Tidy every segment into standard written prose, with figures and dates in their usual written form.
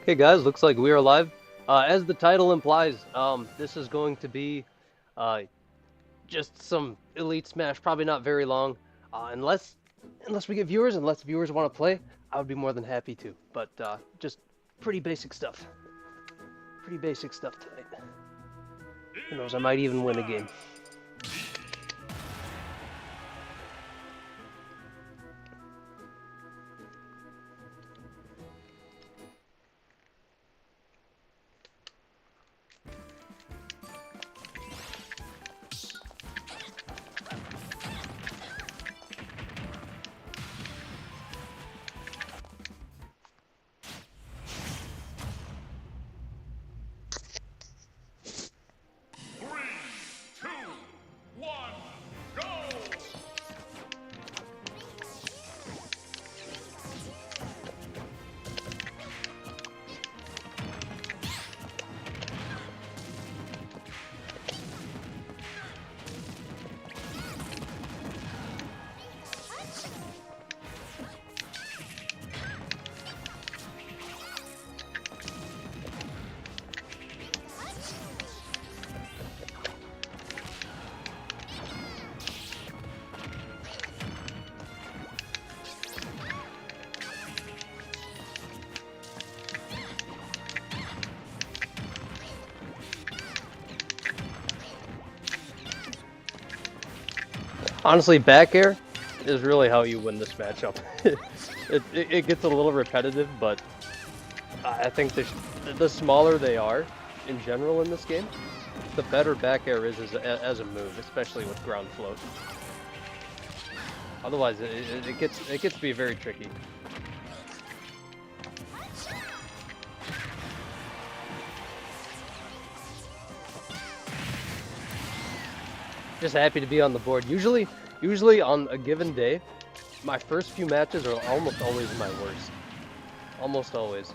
Okay, guys, looks like we are live. As the title implies, this is going to be uh, just some Elite Smash, probably not very long, unless we get viewers, unless viewers want to play, I would be more than happy to. But just pretty basic stuff. Pretty basic stuff tonight. Who knows, I might even win a game. Honestly, back air is really how you win this matchup. it gets a little repetitive, but I think the smaller they are in general in this game, the better back air is as a move, especially with ground float. Otherwise, it gets to be very tricky. Just happy to be on the board. Usually on a given day, my first few matches are almost always my worst. Almost always.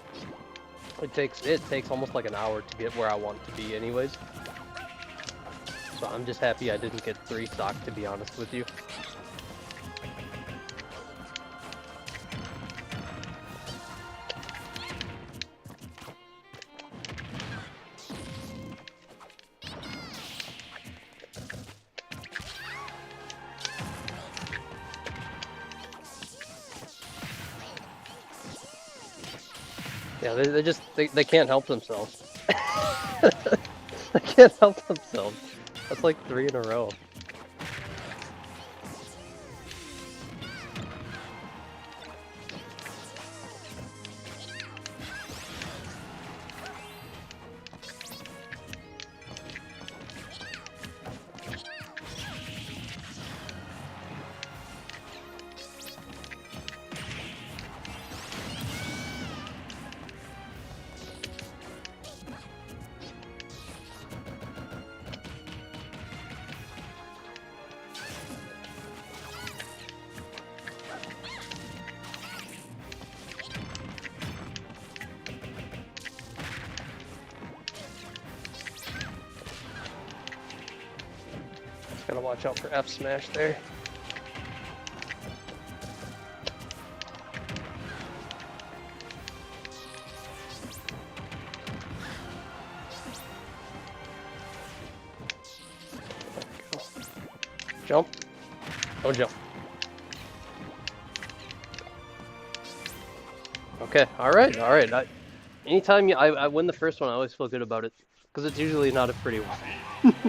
It takes almost like an hour to get where I want to be anyways. So I'm just happy I didn't get 3 stock, to be honest with you. Yeah, they can't help themselves. They can't help themselves. That's like 3 in a row. Gotta watch out for F smash there. Jump. Don't jump. Okay, alright. Anytime I win the first one, I always feel good about it. Because it's usually not a pretty one.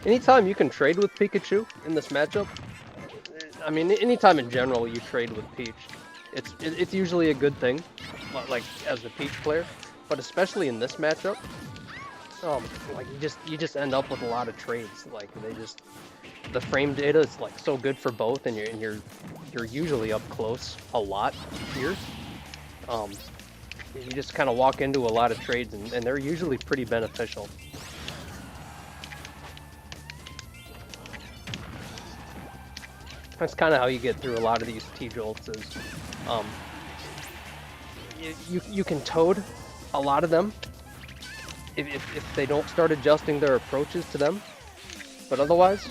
Anytime you can trade with Pikachu in this matchup, I mean, anytime in general you trade with Peach, it's usually a good thing, like as a Peach player, but especially in this matchup, like you just end up with a lot of trades. Like the frame data is like so good for both, and you're usually up close a lot here. You just kind of walk into a lot of trades, and they're usually pretty beneficial. That's kind of how you get through a lot of these T-Jolts is, you can toad a lot of them if they don't start adjusting their approaches to them, but otherwise,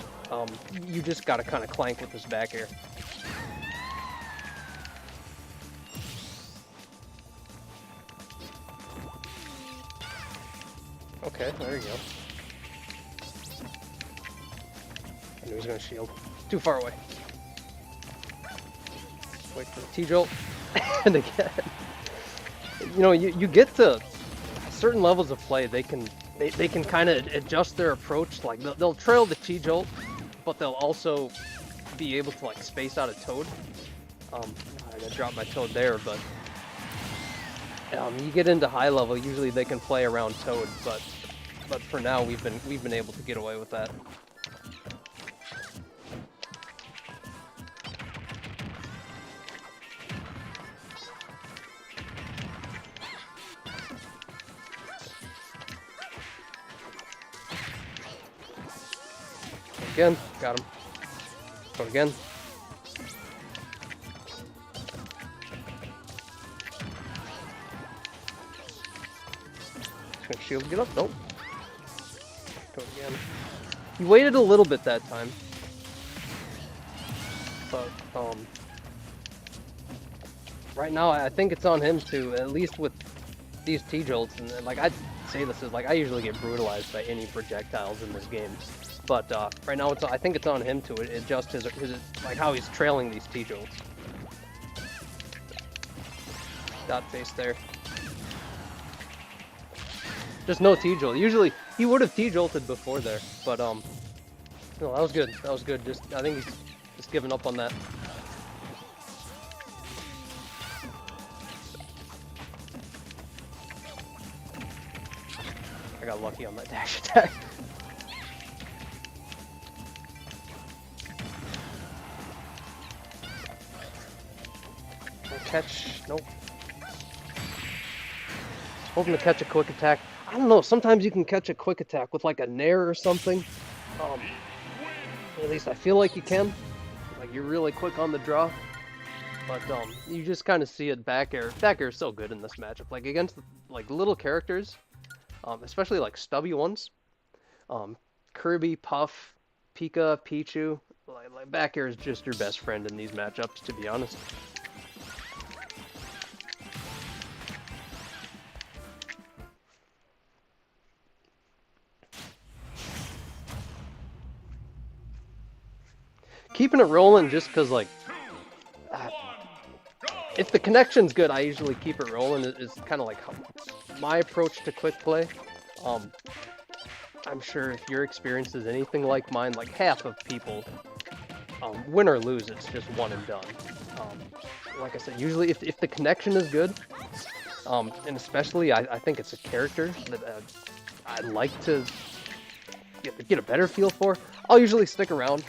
you just gotta kind of clank with this back air. Okay, there you go. I knew he was gonna shield. Too far away. Wait for the T-Jolt. And again, you know, you get to certain levels of play, they can kind of adjust their approach. Like they'll trail the T-Jolt, but they'll also be able to like space out a Toad. I dropped my Toad there, but you get into high level, usually they can play around Toad, but for now we've been able to get away with that. Again, got him. Go again. Just gonna shield, get up. Nope. Go again. He waited a little bit that time, but right now I think it's on him to, at least with these T-Jolts, and like I'd say this is like I usually get brutalized by any projectiles in this game. But right now, I think it's on him to adjust his like how he's trailing these T-Jolts. Dot face there. Just no T-Jolt. Usually he would have T-Jolted before there, but no, that was good. That was good. I think he's just giving up on that. I got lucky on that dash attack. Catch, nope. Hoping to catch a quick attack. I don't know, sometimes you can catch a quick attack with like a nair or something. At least I feel like you can. Like you're really quick on the draw. But you just kind of see it back air. Back air is so good in this matchup. Like against like little characters, especially like stubby ones. Kirby, Puff, Pika, Pichu. Like back air is just your best friend in these matchups, to be honest. Keeping it rolling just because, like, if the connection's good, I usually keep it rolling. Is kind of like my approach to quick play. I'm sure if your experience is anything like mine, like half of people, win or lose, it's just one and done. Like I said, usually if the connection is good, and especially I think it's a character that I'd like to get a better feel for, I'll usually stick around.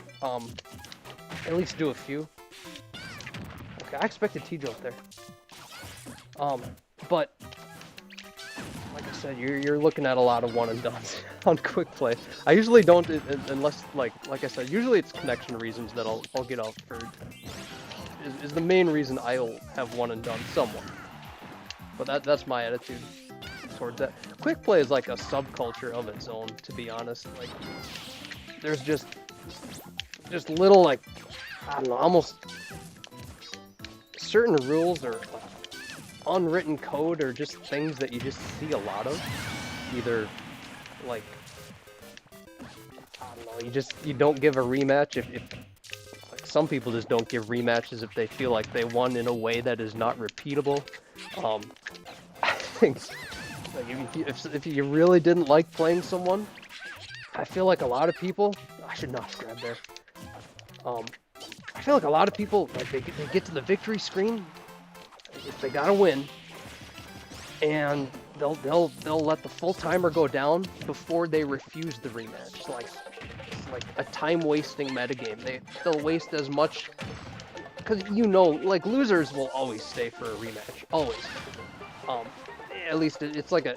At least do a few. Okay, I expected T-Jolt there. But like I said, you're looking at a lot of one and dones on quick play. I usually don't unless like I said, usually it's connection reasons that I'll get out for. Is the main reason I'll have one and done someone. But that's my attitude towards that. Quick play is like a subculture of its own, to be honest. Like there's just little, like, I don't know, almost certain rules or unwritten code or just things that you just see a lot of. Either like, I don't know, you don't give a rematch if like some people just don't give rematches if they feel like they won in a way that is not repeatable. I think like if you really didn't like playing someone, I feel like a lot of people, I should not have grabbed there. I feel like a lot of people, like they get to the victory screen if they gotta win, and they'll let the full timer go down before they refuse the rematch. It's like a time wasting metagame. They'll waste as much, because like losers will always stay for a rematch, always. At least it's like an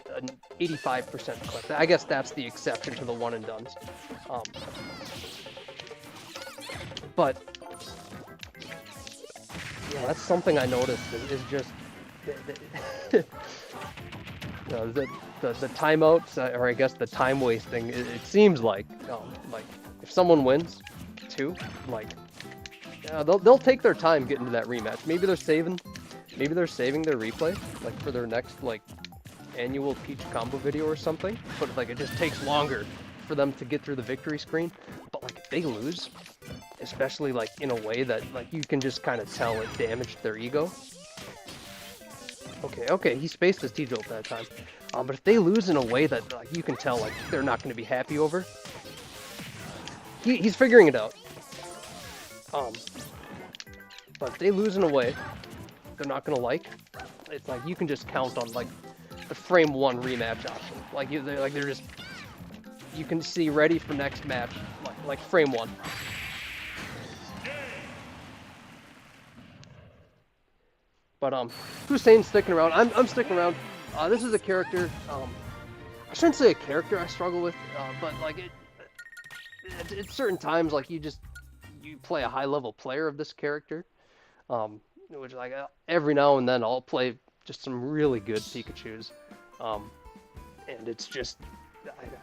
85% clip. I guess that's the exception to the one and dones. But yeah, that's something I noticed is just the timeouts, or I guess the time wasting. It seems like if someone wins, too, like they'll take their time getting to that rematch. Maybe they're saving their replay like for their next like annual Peach combo video or something. But like it just takes longer for them to get through the victory screen. But like if they lose, especially like in a way that like you can just kind of tell it damaged their ego. Okay, he spaced his T-jolt that time. But if they lose in a way that like you can tell like they're not going to be happy over, he's figuring it out. But if they lose in a way they're not going to like, it's like you can just count on like the frame 1 rematch option. Like they're just, you can see ready for next match like frame 1. But Hussein's sticking around. I'm sticking around. This is a character. I shouldn't say a character I struggle with, but like at certain times, like you play a high level player of this character, which like every now and then I'll play just some really good Pikachus, and it's just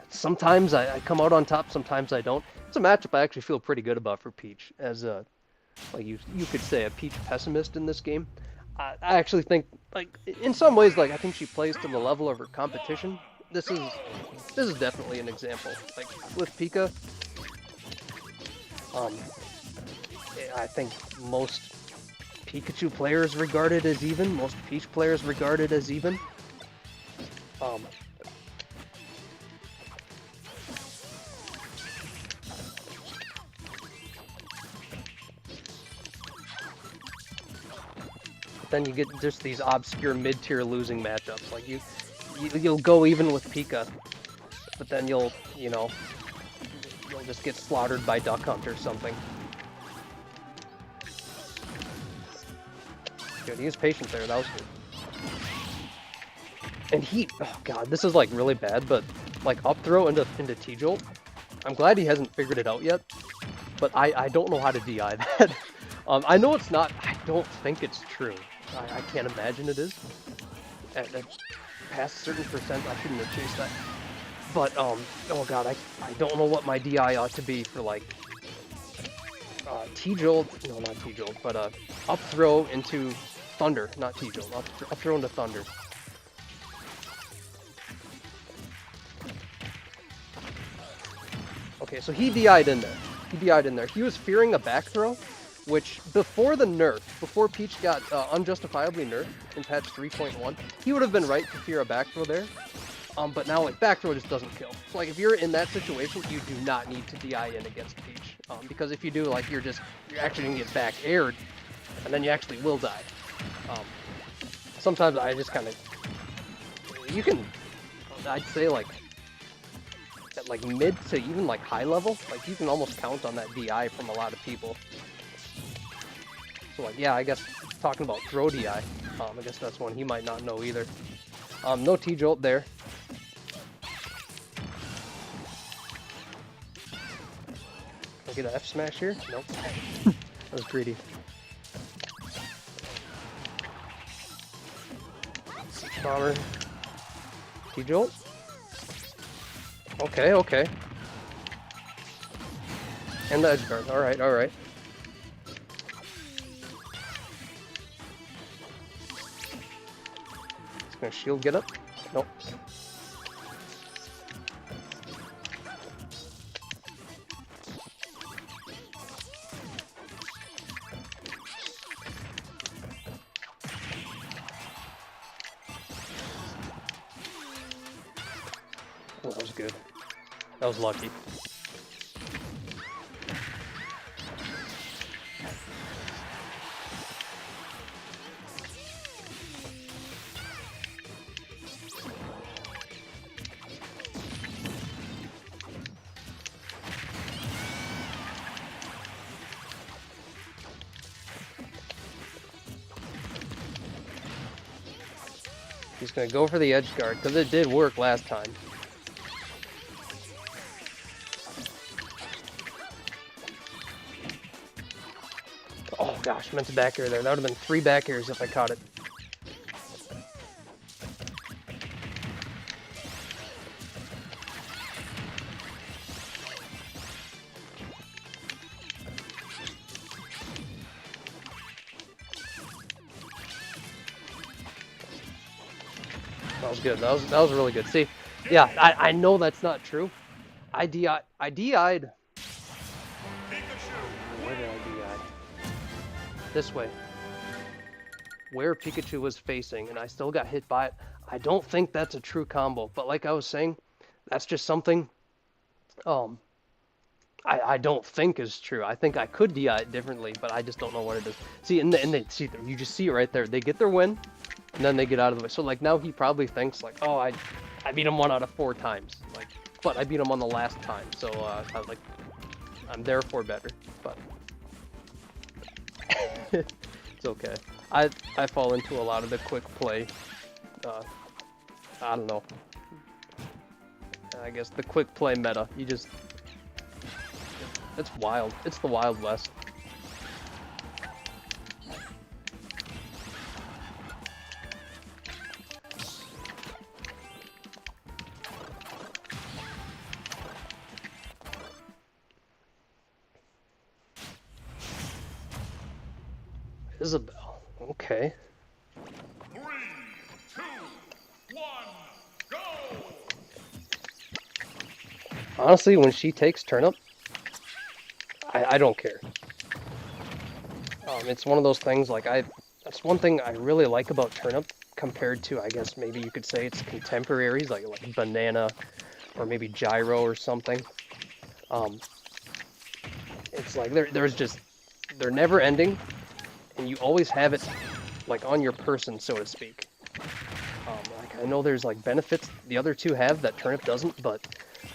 sometimes I come out on top, sometimes I don't. It's a matchup I actually feel pretty good about for Peach, as like you could say a Peach pessimist in this game. I actually think, like, in some ways, like, I think she plays to the level of her competition. This is definitely an example. Like, with Pika, I think most Pikachu players regard it as even, most Peach players regard it as even. Then you get just these obscure mid-tier losing matchups. Like you'll go even with Pika, but then you'll just get slaughtered by Duck Hunt or something. Dude, he was patient there. That was good. And oh god, this is like really bad, but like up throw into T-jolt. I'm glad he hasn't figured it out yet, but I don't know how to DI that. I know it's not. I don't think it's true. I can't imagine it is. At past a certain percent, I shouldn't have chased that. But, oh god, I don't know what my DI ought to be for, like, T-jolt, no, not T-jolt, but, up throw into Thunder, not T-jolt, up throw into Thunder. Okay, so he DI'd in there. He was fearing a back throw, which before the nerf, before Peach got unjustifiably nerfed in patch 3.1, he would have been right to fear a back throw there. But now like back throw just doesn't kill. So like if you're in that situation, you do not need to DI in against Peach, because if you do, like you're actually gonna get back aired, and then you actually will die. Sometimes I just kind of, I'd say like at like mid to even like high level, like you can almost count on that DI from a lot of people. So like, yeah, I guess talking about throw DI, I guess that's one he might not know either. No T-jolt there. Can I get an F smash here? Nope. That was greedy. Bomber. T-jolt. Okay. And the edge guard. Alright. Gonna shield get up? Nope. Oh, that was good. That was lucky. He's gonna go for the edge guard, because it did work last time. Oh gosh, meant to back air there. That would have been 3 back airs if I caught it. That was good. That was really good. See, yeah, I know that's not true. I DI'd. Where did I DI? This way. Where Pikachu was facing, and I still got hit by it. I don't think that's a true combo, but like I was saying, that's just something I don't think is true. I think I could DI it differently, but I just don't know what it is. See, and they see, you just see it right there. They get their win, and then they get out of the way. So like now he probably thinks like, oh, I beat him 1 out of 4 times. Like, but I beat him on the last time, so I was like, I'm therefore better. But it's okay. I fall into a lot of the quick play. I don't know. I guess the quick play meta. You just. It's wild. It's the Wild West. Isabelle. Okay. 3, 2, 1, go! Honestly, when she takes turnip, I don't care. It's one of those things, like, that's one thing I really like about turnip compared to, I guess, maybe you could say its contemporaries, like banana, or maybe gyro or something. It's like, they're never ending, and you always have it, like, on your person, so to speak. Like, I know there's, like, benefits the other two have that turnip doesn't, but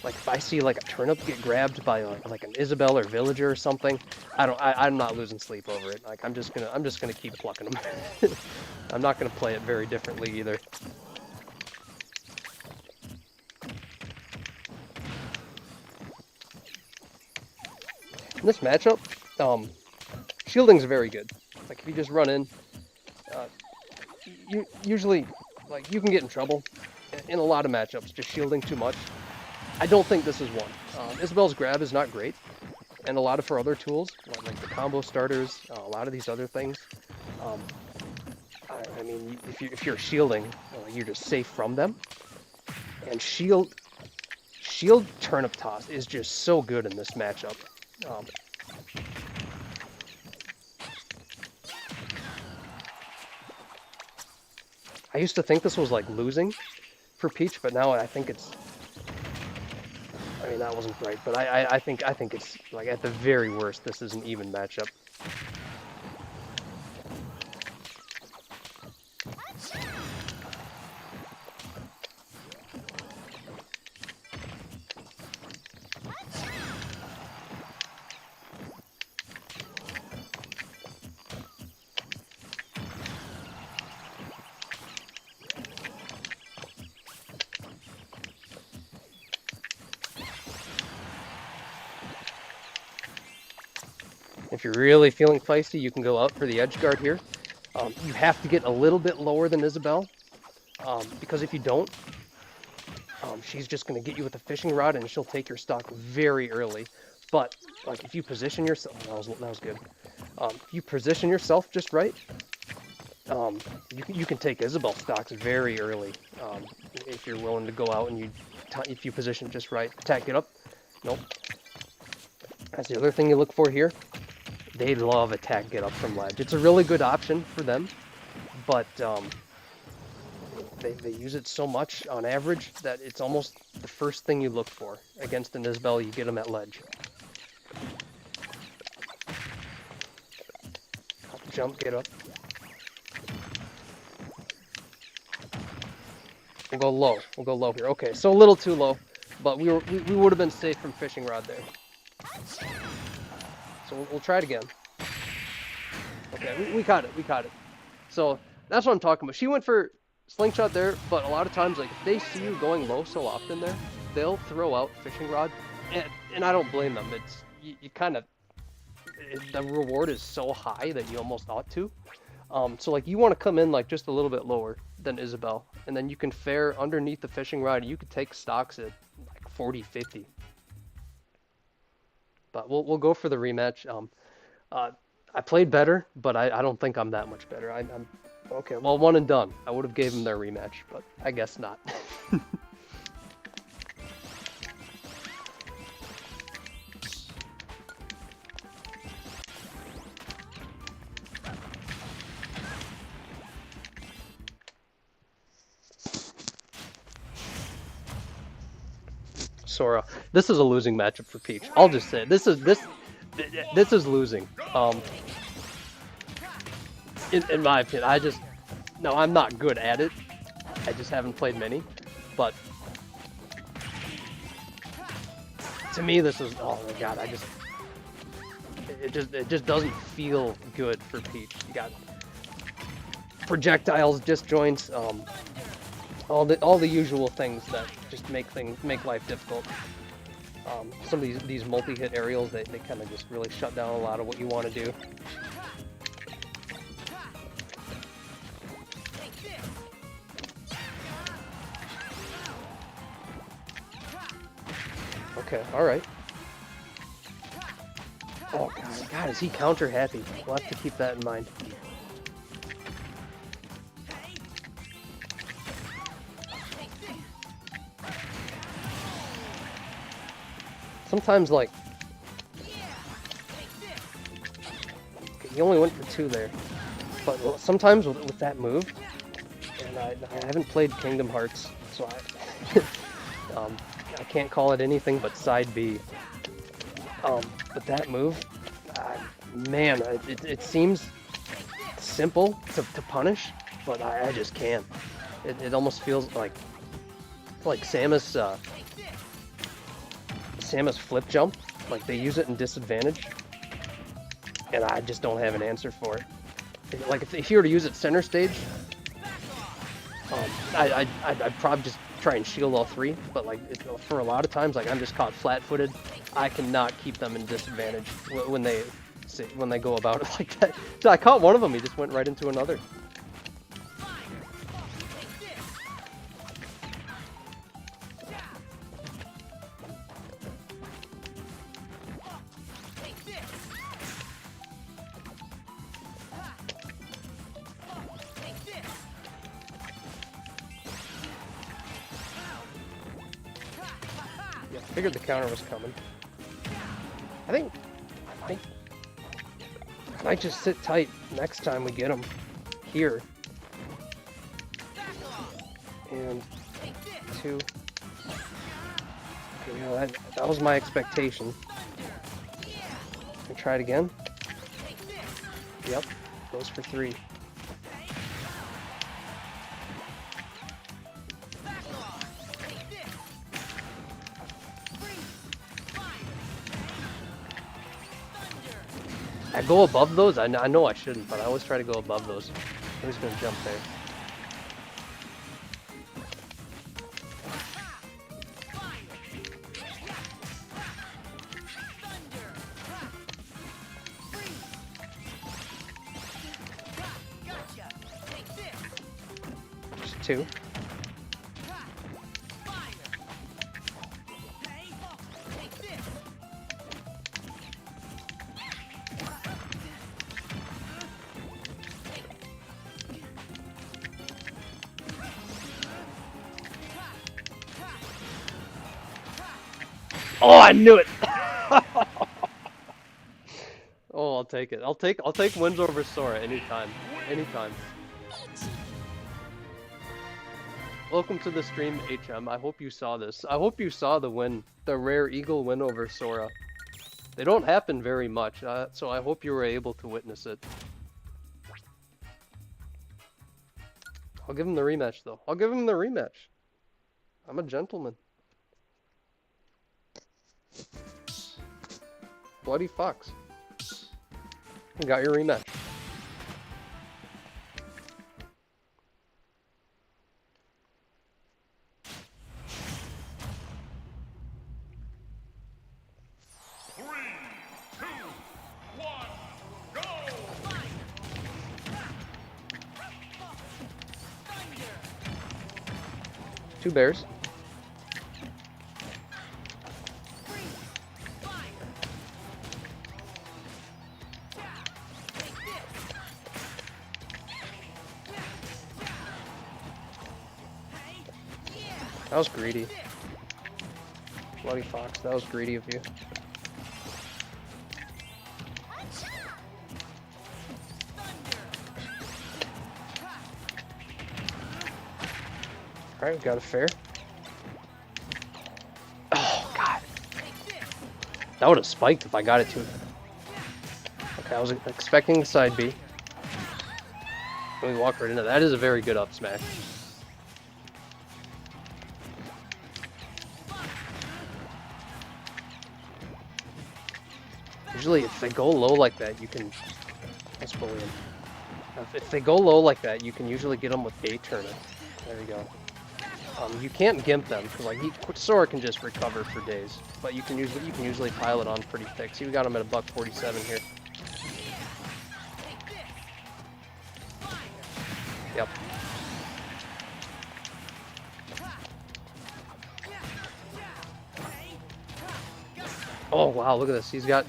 like if I see like a turnip get grabbed by like an Isabelle or villager or something, I'm not losing sleep over it. Like I'm just gonna keep plucking them. I'm not gonna play it very differently either. In this matchup, shielding's very good. Like if you just run in, you usually like you can get in trouble in a lot of matchups just shielding too much. I don't think this is one. Isabelle's grab is not great, and a lot of her other tools, like the combo starters, a lot of these other things. I mean, if you're shielding, you're just safe from them. And shield turnip toss is just so good in this matchup. I used to think this was like losing for Peach, but now I think it's. I mean, that wasn't right, but I think it's, like, at the very worst, this is an even matchup. If you're really feeling feisty, you can go out for the edge guard here. You have to get a little bit lower than Isabelle, because if you don't, she's just going to get you with a fishing rod and she'll take your stock very early. But like if you position yourself, that was good. If you position yourself just right, you can take Isabelle stocks very early. If you're willing to go out and if you position just right, attack get up. Nope. That's the other thing you look for here. They love attack get up from ledge. It's a really good option for them, but they use it so much on average that it's almost the first thing you look for. Against an Isabelle, you get them at ledge. Jump, get up. We'll go low. We'll go low here. Okay, so a little too low, but we would have been safe from fishing rod there. So we'll try it again. Okay, we caught it. We caught it. So that's what I'm talking about. She went for slingshot there, but a lot of times, like, if they see you going low so often there, they'll throw out fishing rod, and I don't blame them. It's, you kind of, the reward is so high that you almost ought to. So like you want to come in like just a little bit lower than Isabelle, and then you can fare underneath the fishing rod, and you could take stocks at like 40, 50. But we'll go for the rematch. I played better, but I don't think I'm that much better. I'm okay. Well, one and done. I would have gave them their rematch, but I guess not. Sora, this is a losing matchup for Peach. I'll just say it. This is losing. In my opinion, no, I'm not good at it. I just haven't played many, but to me, this is, oh my god, it just doesn't feel good for Peach. You got projectiles, disjoints, all the usual things that just make life difficult. Some of these multi-hit aerials, they kind of just really shut down a lot of what you want to do. Okay, alright. Oh god, is he counter happy? We'll have to keep that in mind. Sometimes, like, he only went for 2 there, but sometimes with that move, and I haven't played Kingdom Hearts, so I can't call it anything but side B. But that move, man, it seems simple to punish, but I just can't. It almost feels like Samus flip jump, like they use it in disadvantage, and I just don't have an answer for it. Like if you were to use it center stage, I'd probably just try and shield all 3, but like for a lot of times, like I'm just caught flat-footed. I cannot keep them in disadvantage when they go about it like that. So I caught one of them, he just went right into another. Figured the counter was coming. I think I might just sit tight next time we get him here. And 2. Okay, yeah, that was my expectation. Can we try it again? Yep, goes for 3. I go above those? I know I shouldn't, but I always try to go above those. I'm just gonna jump there. Just 2. Oh, I knew it! Oh, I'll take it. I'll take wins over Sora anytime. Anytime. Welcome to the stream, HM. I hope you saw this. I hope you saw the win, the rare Eagle win over Sora. They don't happen very much, so I hope you were able to witness it. I'll give him the rematch, though. I'll give him the rematch. I'm a gentleman. Bloody Fox. You got your rematch. 2 bears. That was greedy. Bloody fox, that was greedy of you. Alright, we got a fair. Oh, God. That would have spiked if I got it to it. Okay, I was expecting the side B. Let me walk right into that. That is a very good up smash. Usually, if they go low like that, you can... Let's bully him. If they go low like that, you can usually get them with a Torment. There you go. You can't gimp them because like Sora can just recover for days, but you can usually pile it on pretty thick. See, we got him at a $147 here. Yep. Oh wow, look at this. He's got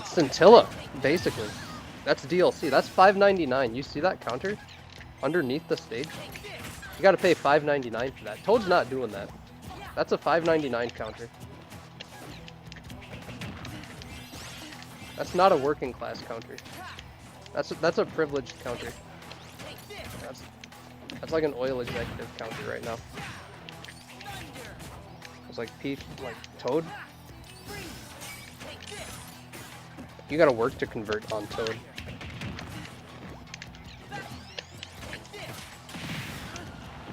Scintilla, basically. That's DLC. That's $5.99. You see that counter underneath the stage? You gotta pay $5.99 for that. Toad's not doing that. That's a $5.99 counter. That's not a working class counter. That's a privileged counter. That's like an oil executive counter right now. It's like Toad. You gotta work to convert on Toad.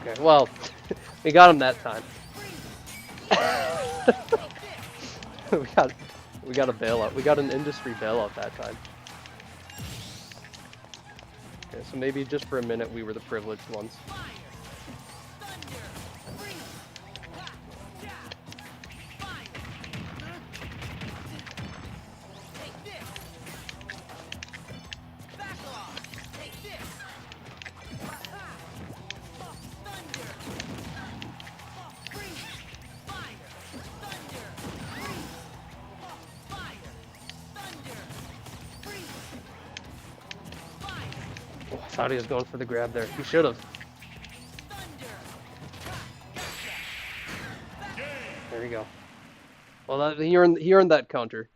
Okay, well, we got him that time. we got a bailout. We got an industry bailout that time. Okay, so maybe just for a minute we were the privileged ones. I thought he was going for the grab there. He should have. There you go. Well, he earned that counter.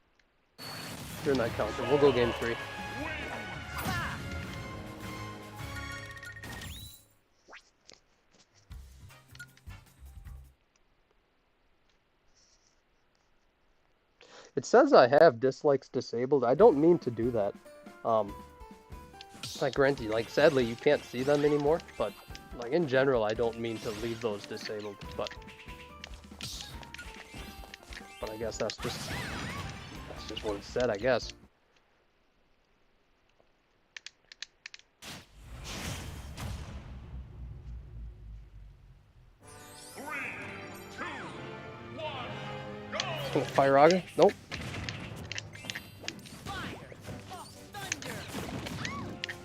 He earned that counter. We'll go game 3. It says I have dislikes disabled. I don't mean to do that. Like Renty, like sadly you can't see them anymore, but like in general I don't mean to leave those disabled, but I guess that's just what it said, I guess. Three, two, one, go! Fire Aga? Nope.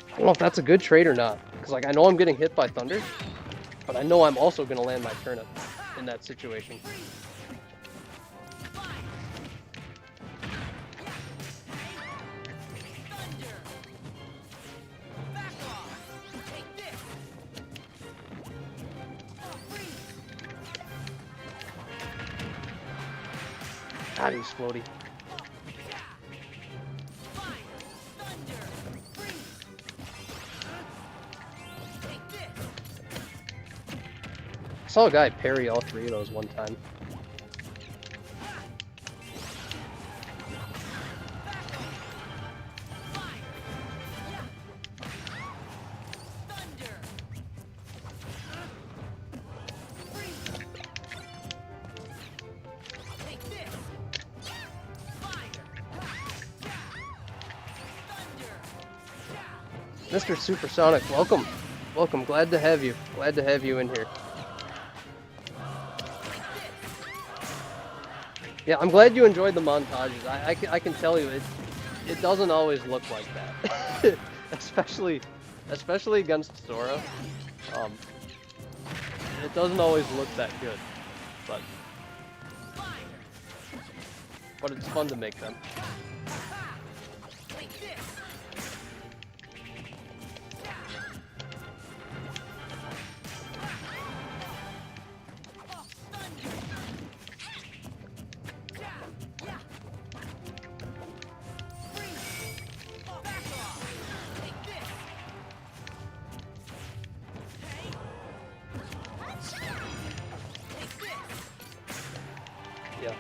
I don't know if that's a good trade or not, because like I know I'm getting hit by Thunder, but I know I'm also going to land my turnip in that situation. God, he's floaty. I saw a guy parry all 3 of those one time. Mr. Supersonic, welcome. Welcome, glad to have you. Glad to have you in here. Yeah, I'm glad you enjoyed the montages. I can tell you, it doesn't always look like that. especially against Sora. doesn't always look that good, but it's fun to make them.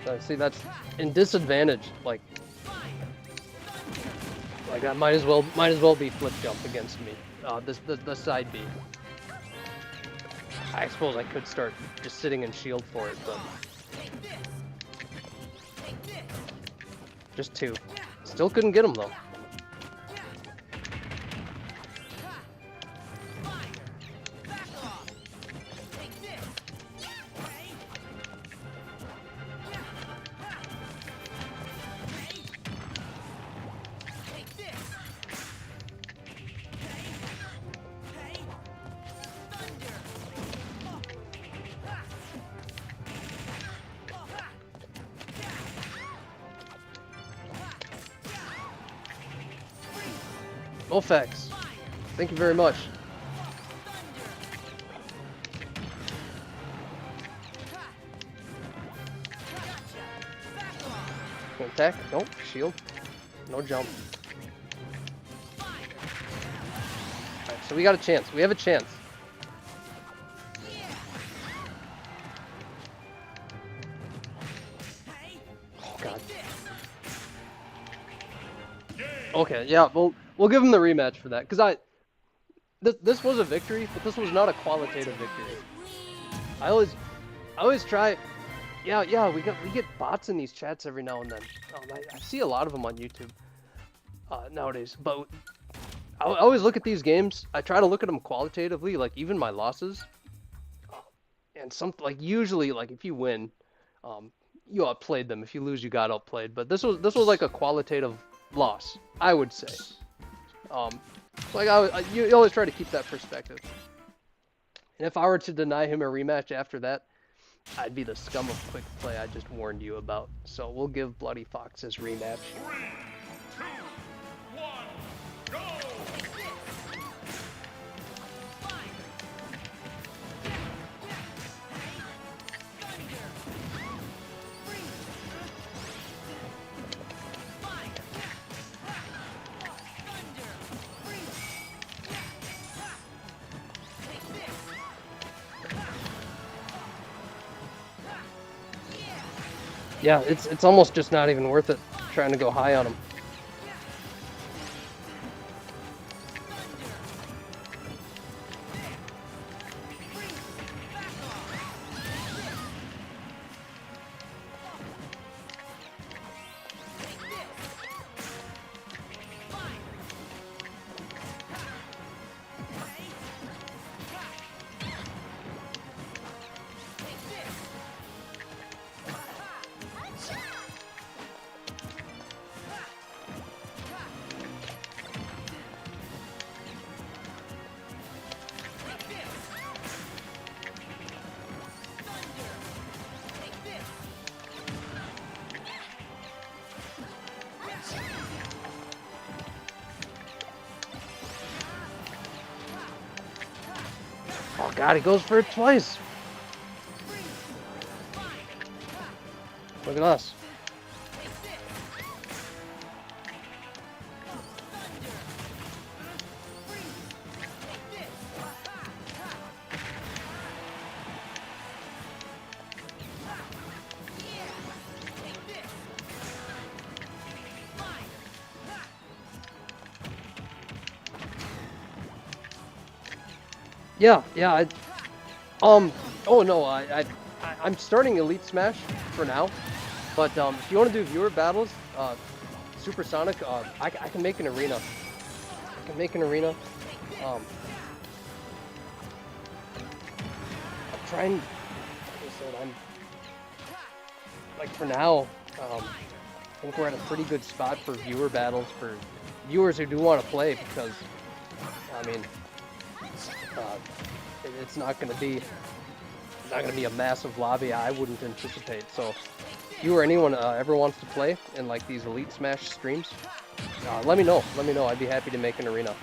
Yeah, see, that's in disadvantage. Like that might as well be flip jump against me. The side B. I suppose I could start just sitting and shield for it, but just 2. Still couldn't get him though. Fax. Thank you very much. Attack? Nope. Shield. No jump. Alright, so we got a chance. We have a chance. Oh god. Okay, yeah, we'll give him the rematch for that, because this was a victory, but this was not a qualitative victory. I always try. Yeah, we get bots in these chats every now and then. I see a lot of them on YouTube nowadays, but I always look at these games. I try to look at them qualitatively, like even my losses, and usually like if you win, you outplayed them. If you lose, you got outplayed. But this was like a qualitative loss, I would say. Like you always try to keep that perspective. And if I were to deny him a rematch after that, I'd be the scum of quick play I just warned you about. So we'll give Bloody Fox his rematch. 3, 2, 1, go! Yeah, it's almost just not even worth it trying to go high on him. Oh god, he goes for it twice. Look at us. Yeah. Oh no, I'm starting Elite Smash for now, but if you want to do viewer battles, Supersonic, I can make an arena. I'm trying. Like I said, I'm like for now. I think we're at a pretty good spot for viewer battles for viewers who do want to play, because I mean. It's not going to be not going to be a massive lobby, I wouldn't anticipate. So if you or anyone ever wants to play in like these Elite Smash streams, let me know. Let me know. I'd be happy to make an arena.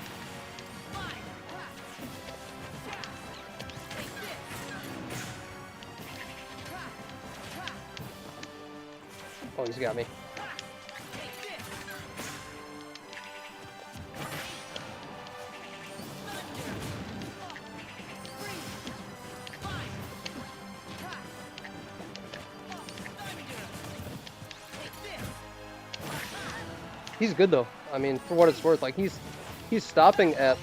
Oh, he's got me. He's good though. I mean, for what it's worth, like he's stopping at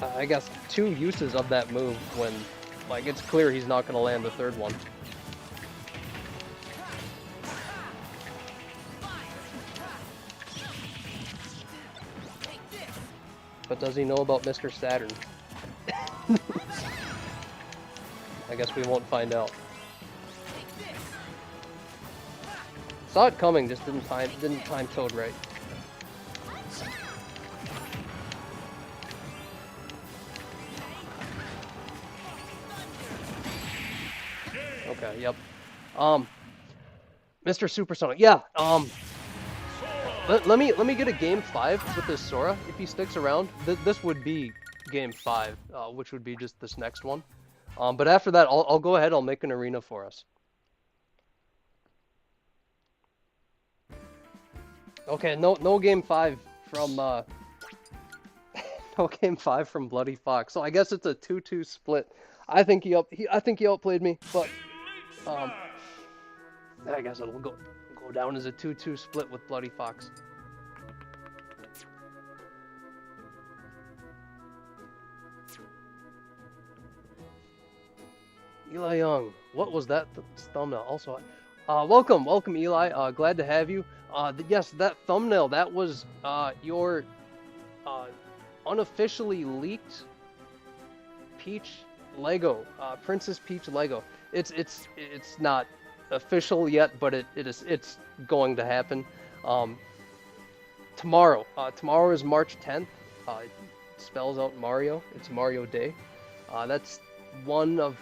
I guess 2 uses of that move when like it's clear he's not going to land the 3rd one. But does he know about Mr. Saturn? I guess we won't find out. Saw it coming, just didn't time Toad right. Okay, yep. Mr. Supersonic, yeah. Let me get a game 5 with this Sora if he sticks around. This would be game 5, which would be just this next one. But after that, I'll go ahead. I'll make an arena for us. Okay, no game 5 from no game 5 from Bloody Fox. So I guess it's a 2-2 split. I think he outplayed me, but I guess it'll go down as a 2-2 split with Bloody Fox. Eli Young, what was that thumbnail? Also, welcome Eli. Glad to have you. Yes, that thumbnail, that was your unofficially leaked Peach Lego, Princess Peach Lego. It's not official yet, but it's going to happen. Tomorrow is March 10th. It spells out Mario. It's Mario Day. That's one of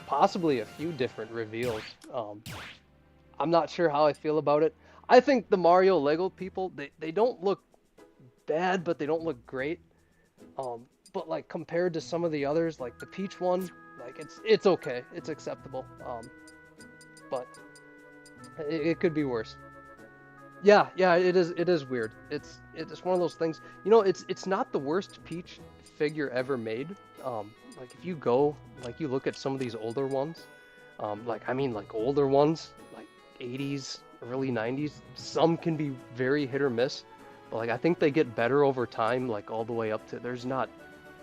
possibly a few different reveals. I'm not sure how I feel about it. I think the Mario Lego people, they don't look bad, but they don't look great. But like compared to some of the others, like the Peach one, like it's okay, it's acceptable. But it could be worse. Yeah, it is weird. It's one of those things. You know, it's not the worst Peach figure ever made. Like if you go, like you look at some of these older ones, like older ones, like 80s, early 90s, some can be very hit or miss. But like I think they get better over time, like all the way up to, there's not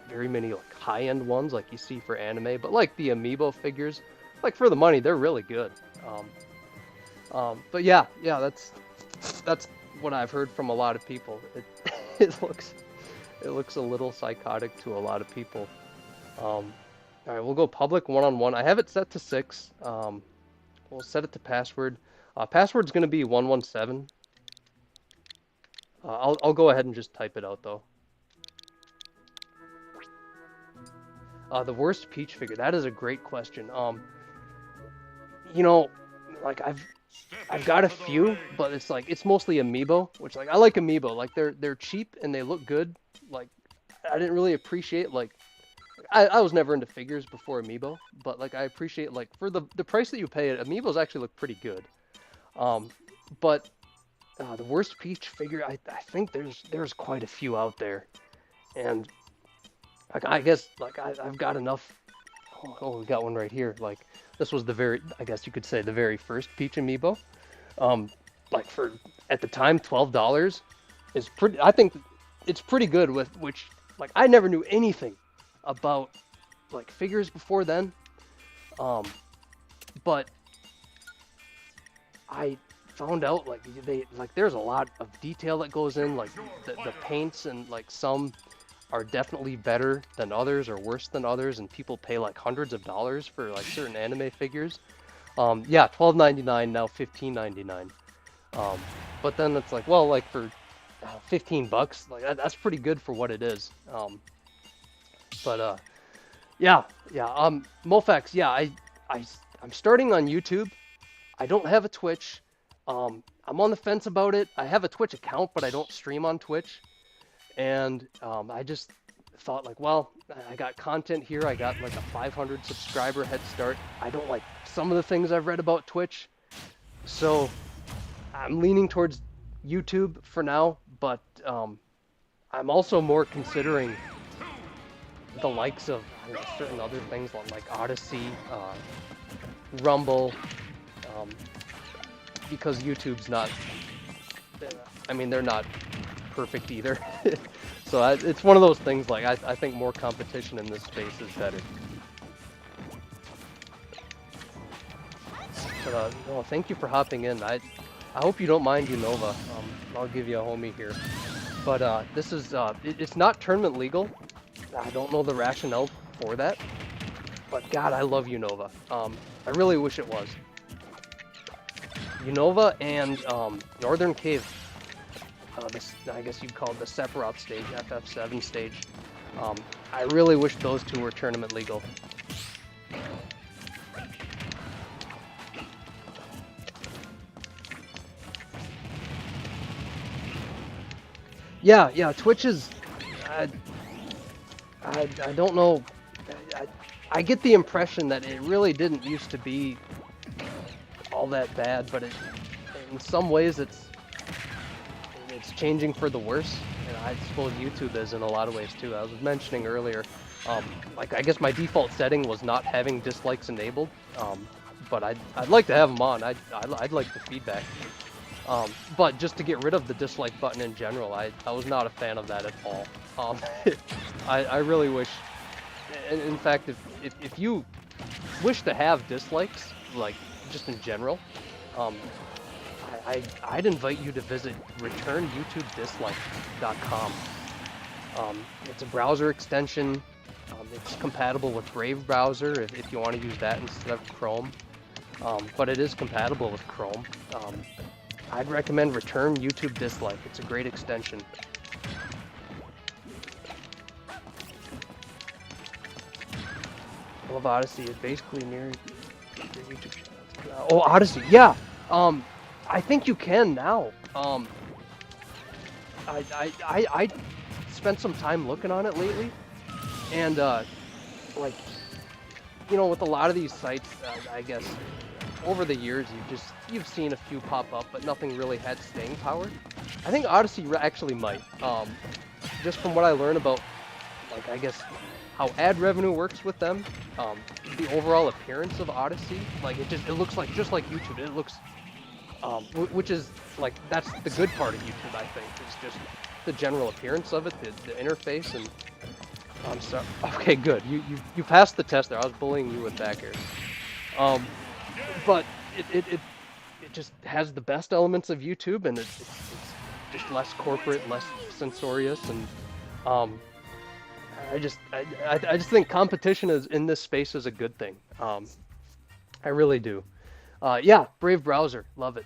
very many like high-end ones like you see for anime, but like the amiibo figures, like for the money, they're really good. But yeah, that's what I've heard from a lot of people. It looks a little psychotic to a lot of people. All right, we'll go public 1-on-1. I have it set to 6. We'll set it to password. Password's gonna be 117. I'll go ahead and just type it out though. The worst Peach figure. That is a great question. You know, like I've got a few, but it's mostly amiibo, which like I like amiibo. Like they're cheap and they look good. Like I didn't really appreciate like I was never into figures before amiibo, but like I appreciate like for the price that you pay, amiibos actually look pretty good. But the worst Peach figure, I think there's quite a few out there, and like I guess like I've got enough. Oh, we got one right here. Like this was I guess you could say the very first Peach amiibo. Like for at the time $12 is pretty. I think it's pretty good with which like I never knew anything about like figures before then. But I found out like there's a lot of detail that goes in, like the paints, and like some are definitely better than others or worse than others, and people pay like hundreds of dollars for like certain anime figures. Yeah, $12.99 now $15.99. But then it's like, well, like for $15, like that's pretty good for what it is. But Yeah, yeah. Mofax. Yeah, I'm starting on YouTube. I don't have a Twitch. I'm on the fence about it. I have a Twitch account, but I don't stream on Twitch. And I just thought like, well, I got content here. I got like a 500 subscriber head start. I don't like some of the things I've read about Twitch, so I'm leaning towards YouTube for now. But I'm also more considering the likes of I don't know, certain other things like Odyssey, Rumble, um, because YouTube's not. I mean, they're not perfect either. So it's one of those things like I think more competition in this space is better. But well, thank you for hopping in. I hope you don't mind Unova. I'll give you a homie here. But this is it's not tournament legal. I don't know the rationale for that. But God, I love Unova. I really wish it was. Unova and Northern Cave. This, I guess you'd call it the Sephiroth stage, FF7 stage. I really wish those two were tournament legal. Yeah, Twitch is... I don't know... I get the impression that it really didn't used to be all that bad, but in some ways it's changing for the worse, and I suppose YouTube is in a lot of ways too. I was mentioning earlier, like I guess my default setting was not having dislikes enabled, but I'd like to have them on. I'd like the feedback, but just to get rid of the dislike button in general, I was not a fan of that at all. I really wish, in fact, if you wish to have dislikes, like just in general, I'd invite you to visit returnyoutubedislike.com. It's a browser extension. It's compatible with Brave browser if you want to use that instead of Chrome. But it is compatible with Chrome. I'd recommend Return YouTube Dislike. It's a great extension. I love Odyssey. It basically mirrors your YouTube channel. Oh, Odyssey, yeah. I think you can now. I spent some time looking on it lately, and like, you know, with a lot of these sites, I guess over the years you've seen a few pop up, but nothing really had staying power. I think Odyssey actually might. Just from what I learned about, like, I guess how ad revenue works with them, the overall appearance of Odyssey, like it looks like just like YouTube. It looks which is like that's the good part of YouTube, I think. It's just the general appearance of it, the interface, and I'm sorry. Okay, good. You passed the test there. I was bullying you with back air. But it just has the best elements of YouTube, and it's just less corporate, less censorious, and I just think competition is in this space is a good thing. I really do. Yeah, Brave browser, love it.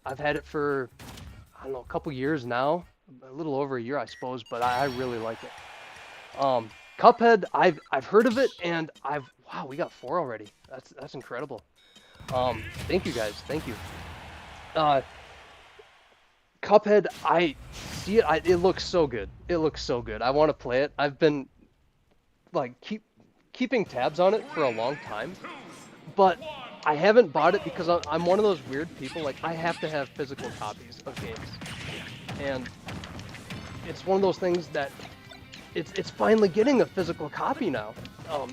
I've had it for, I don't know, a couple years now, a little over a year, I suppose, but I really like it. Cuphead, I've heard of it, and wow, we got 4 already. That's incredible. Thank you guys, thank you. Cuphead, I see it. It looks so good. It looks so good. I want to play it. I've been like keeping tabs on it for a long time, but I haven't bought it because I'm one of those weird people, like, I have to have physical copies of games. And it's one of those things that it's finally getting a physical copy now.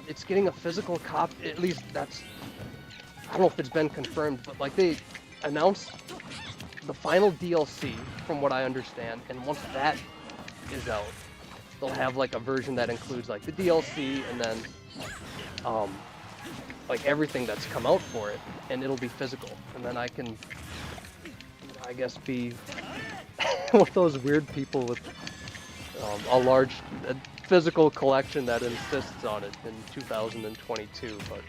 It's getting a physical copy, at least that's, I don't know if it's been confirmed, but like they announced the final DLC from what I understand, and once that is out, they'll have like a version that includes like the DLC and then like everything that's come out for it, and it'll be physical, and then I can, I guess, be one of those weird people with a large physical collection that insists on it in 2022. But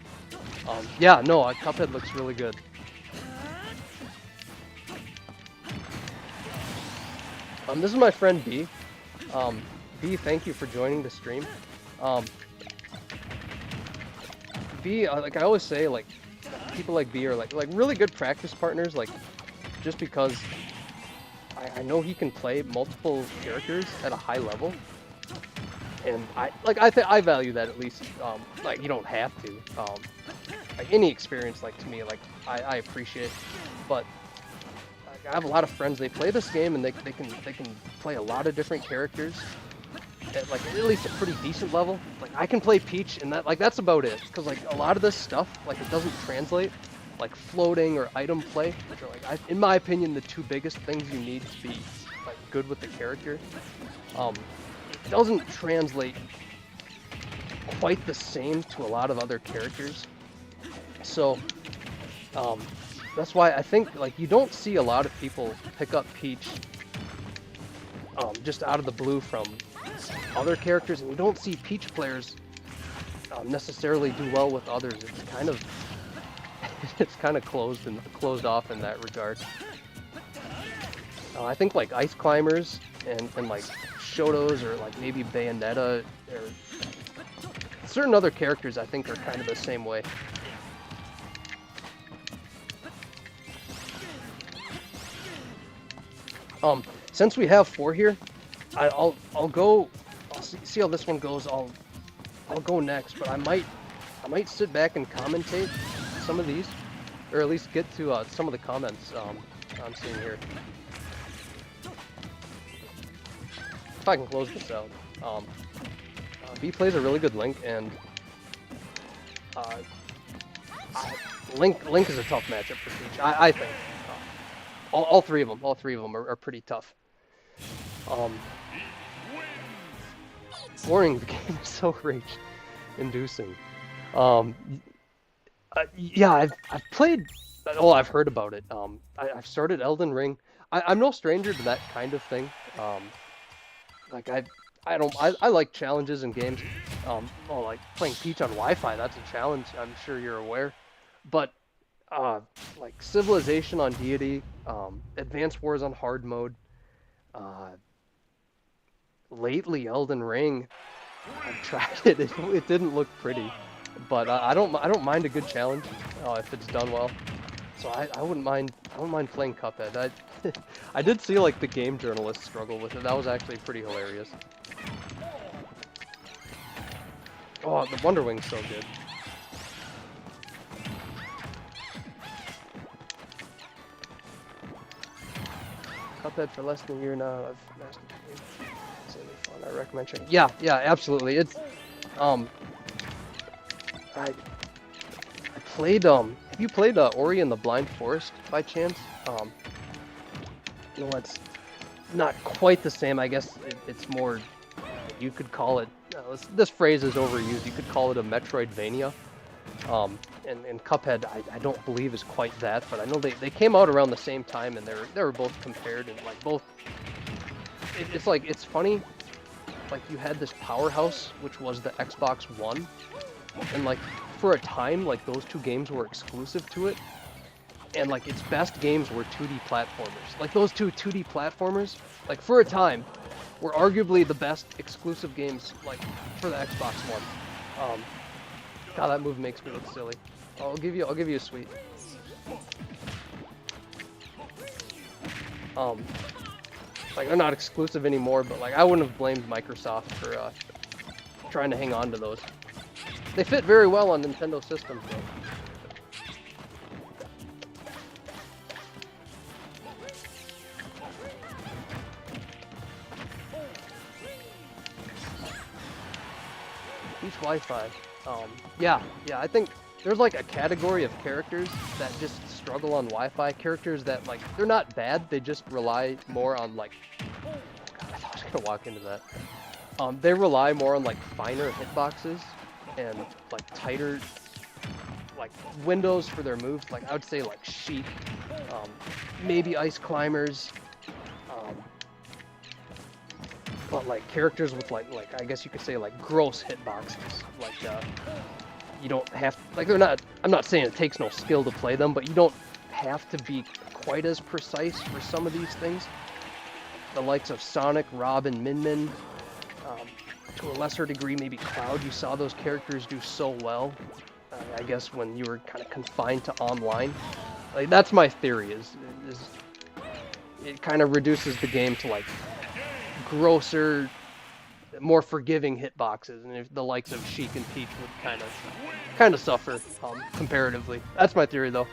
yeah, no, Cuphead looks really good. This is my friend B. B, thank you for joining the stream. B, like I always say, like people like B are like really good practice partners, like just because I know he can play multiple characters at a high level, and I value that at least. Like you don't have to. Like any experience, like to me, like I appreciate, but like, I have a lot of friends. They play this game and they can play a lot of different characters at like at least a pretty decent level. Like I can play Peach and that's about it. Cause like a lot of this stuff like it doesn't translate, like floating or item play, which are like in my opinion the two biggest things you need to be like good with the character. It doesn't translate quite the same to a lot of other characters. So that's why I think like you don't see a lot of people pick up Peach just out of the blue from other characters, and you don't see Peach players necessarily do well with others. It's kind of closed off in that regard. I think like Ice Climbers and like Shotos or like maybe Bayonetta or certain other characters I think are kind of the same way. Since we have 4 here, I'll see how this one goes. I'll go next, but I might sit back and commentate some of these, or at least get to some of the comments I'm seeing here. If I can close this out. B plays a really good Link, and Link is a tough matchup for Peach. I think. All three of them are pretty tough. Boring. The game is so rage-inducing. Yeah, I've played. Oh, I've heard about it. I've started Elden Ring. I'm no stranger to that kind of thing. Like I like challenges in games. Well, like playing Peach on Wi-Fi, that's a challenge. I'm sure you're aware. But like Civilization on Deity, Advanced Wars on hard mode. Lately, Elden Ring. I've tried it. It didn't look pretty, but I don't mind a good challenge if it's done well. So I wouldn't mind playing Cuphead. I did see like the game journalists struggle with it. That was actually pretty hilarious. Oh, the Wonder Wing's so good. Cuphead for less than a year now. I've mastered the game. It's really fun. I recommend checking. Yeah, absolutely. It's I played have you played Ori and the Blind Forest by chance? No, it's not quite the same. I guess it's more. You could call it. This phrase is overused. You could call it a Metroidvania. And Cuphead, I don't believe is quite that, but I know they came out around the same time, and they were both compared, and like both. It's funny. Like you had this powerhouse, which was the Xbox One, and like for a time, like those two games were exclusive to it, and like its best games were 2D platformers. Like those two 2D platformers, like for a time, were arguably the best exclusive games like for the Xbox One. God, that move makes me look silly. I'll give you a sweet. Like they're not exclusive anymore, but like I wouldn't have blamed Microsoft for trying to hang on to those. They fit very well on Nintendo systems, though. Peach Wi-Fi. Yeah, I think there's like a category of characters that just struggle on Wi-Fi. Characters that like they're not bad, they just rely more on like. Oh God, I thought I was gonna walk into that. They rely more on like finer hitboxes and like tighter like windows for their moves. Like I would say like Sheik, maybe Ice Climbers. But like characters with like I guess you could say like gross hitboxes, like you don't have like they're not. I'm not saying it takes no skill to play them, but you don't have to be quite as precise for some of these things. The likes of Sonic, Robin, Min, to a lesser degree maybe Cloud. You saw those characters do so well. I guess when you were kind of confined to online. Like that's my theory is it kind of reduces the game to like grosser, more forgiving hitboxes, and if the likes of Sheik and Peach would kind of suffer comparatively. That's my theory though.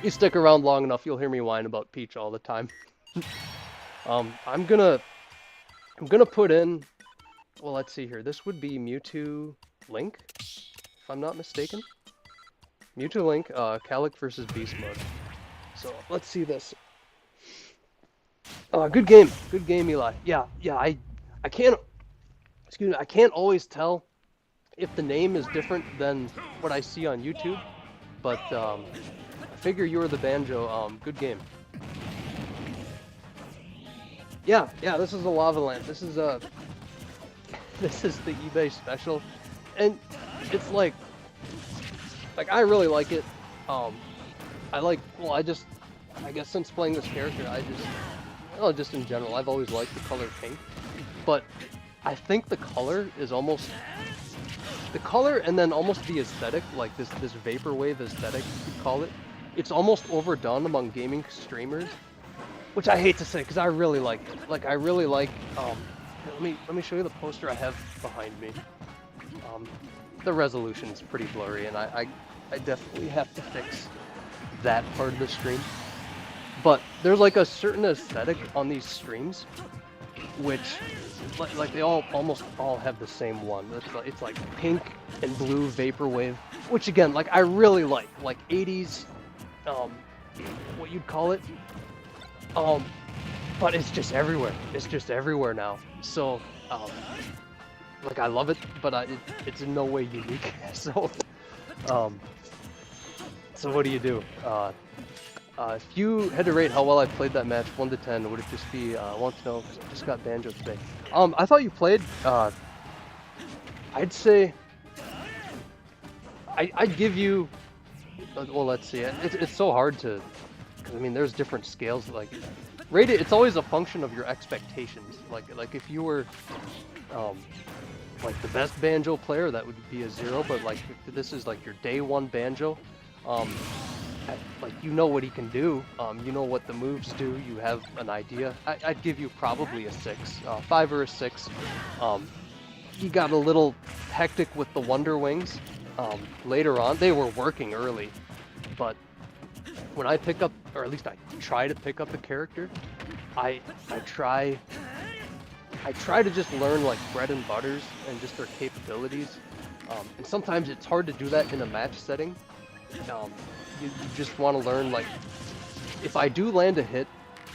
You stick around long enough, you'll hear me whine about Peach all the time. I'm gonna put in. Well, let's see here. This would be Mewtwo Link, if I'm not mistaken. Mewtwo Link, Calic versus Beast Mode. So let's see this. Good game, Eli. Yeah. I can't. Excuse me. I can't always tell if the name is different than what I see on YouTube, but I figure you were the banjo. Good game. Yeah. This is a Lava Land. This is this is the eBay special, and it's like I really like it. I like. Well, I guess since playing this character, just in general, I've always liked the color pink, but I think the color is almost the color and then almost the aesthetic, like this vaporwave aesthetic, you could call it. It's almost overdone among gaming streamers, which I hate to say because I really like it. Like I really like. Let me show you the poster I have behind me. The resolution is pretty blurry, and I definitely have to fix that part of the stream. But there's like a certain aesthetic on these streams, which like they almost all have the same one. It's like pink and blue vaporwave, which again, like I really like 80s, what you'd call it. But it's just everywhere. It's just everywhere now. So, like I love it, but it's in no way unique. So, so what do? If you had to rate how well I played that match, 1 to 10, would it just be, I want to know, because I just got Banjo today. I thought you played, I'd say, I'd give you, well, let's see, it's so hard to, because I mean, there's different scales, like, rate it, it's always a function of your expectations. Like if you were, like the best Banjo player, that would be a 0, but like, if this is like your day 1 Banjo, like you know what he can do, you know what the moves do, you have an idea. I'd give you probably a 6, 5 or a 6. He got a little hectic with the Wonder Wings later on. They were working early, but when I pick up, or at least I try to pick up a character, I try to just learn like bread and butters and just their capabilities. And sometimes it's hard to do that in a match setting. You just want to learn, like, if I do land a hit,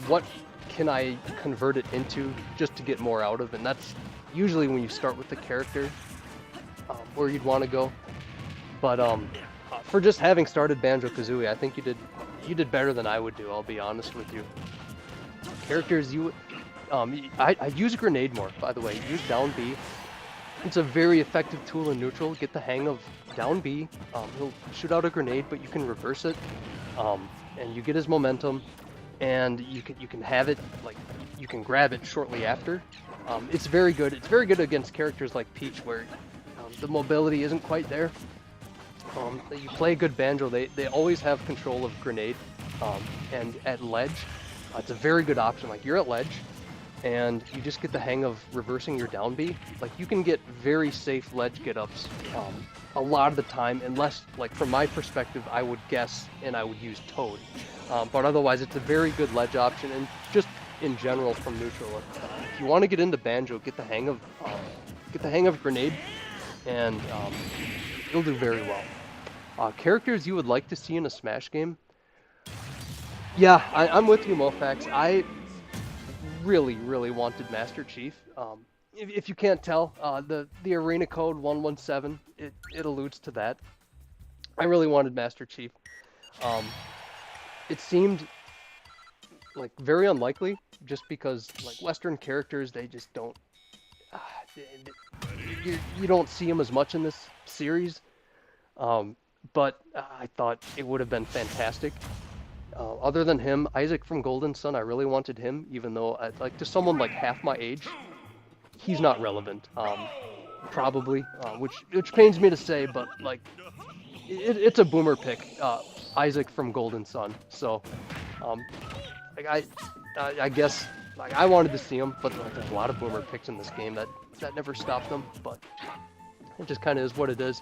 what can I convert it into just to get more out of? And that's usually when you start with the character, where you'd want to go. But for just having started Banjo-Kazooie, I think you did better than I would do, I'll be honest with you. Characters I use grenade more, by the way. Use down B. It's a very effective tool in neutral. Get the hang of down B. He'll shoot out a grenade, but you can reverse it, and you get his momentum, and you can have it, like, you can grab it shortly after. It's very good. It's very good against characters like Peach, where the mobility isn't quite there. You play a good Banjo, they always have control of grenade, and at ledge, it's a very good option. Like, you're at ledge, and you just get the hang of reversing your down B. Like, you can get very safe ledge get-ups a lot of the time, unless, like, from my perspective, I would guess and I would use Toad. But otherwise, it's a very good ledge option, and just in general from neutral. If you want to get into Banjo, get the hang of grenade, and you'll do very well. Characters you would like to see in a Smash game? Yeah, I'm with you, Mofax. I really wanted Master Chief. If you can't tell, the arena code 117, it alludes to that. I really wanted Master Chief. It seemed like very unlikely, just because like Western characters, they just don't. You don't see them as much in this series. But I thought it would have been fantastic. Other than him, Isaac from Golden Sun, I really wanted him, even though to someone like half my age, he's not relevant. probably, which pains me to say, but like it's a boomer pick, Isaac from Golden Sun. So, like I guess like I wanted to see him, but like, there's a lot of boomer picks in this game that never stopped them. But it just kind of is what it is.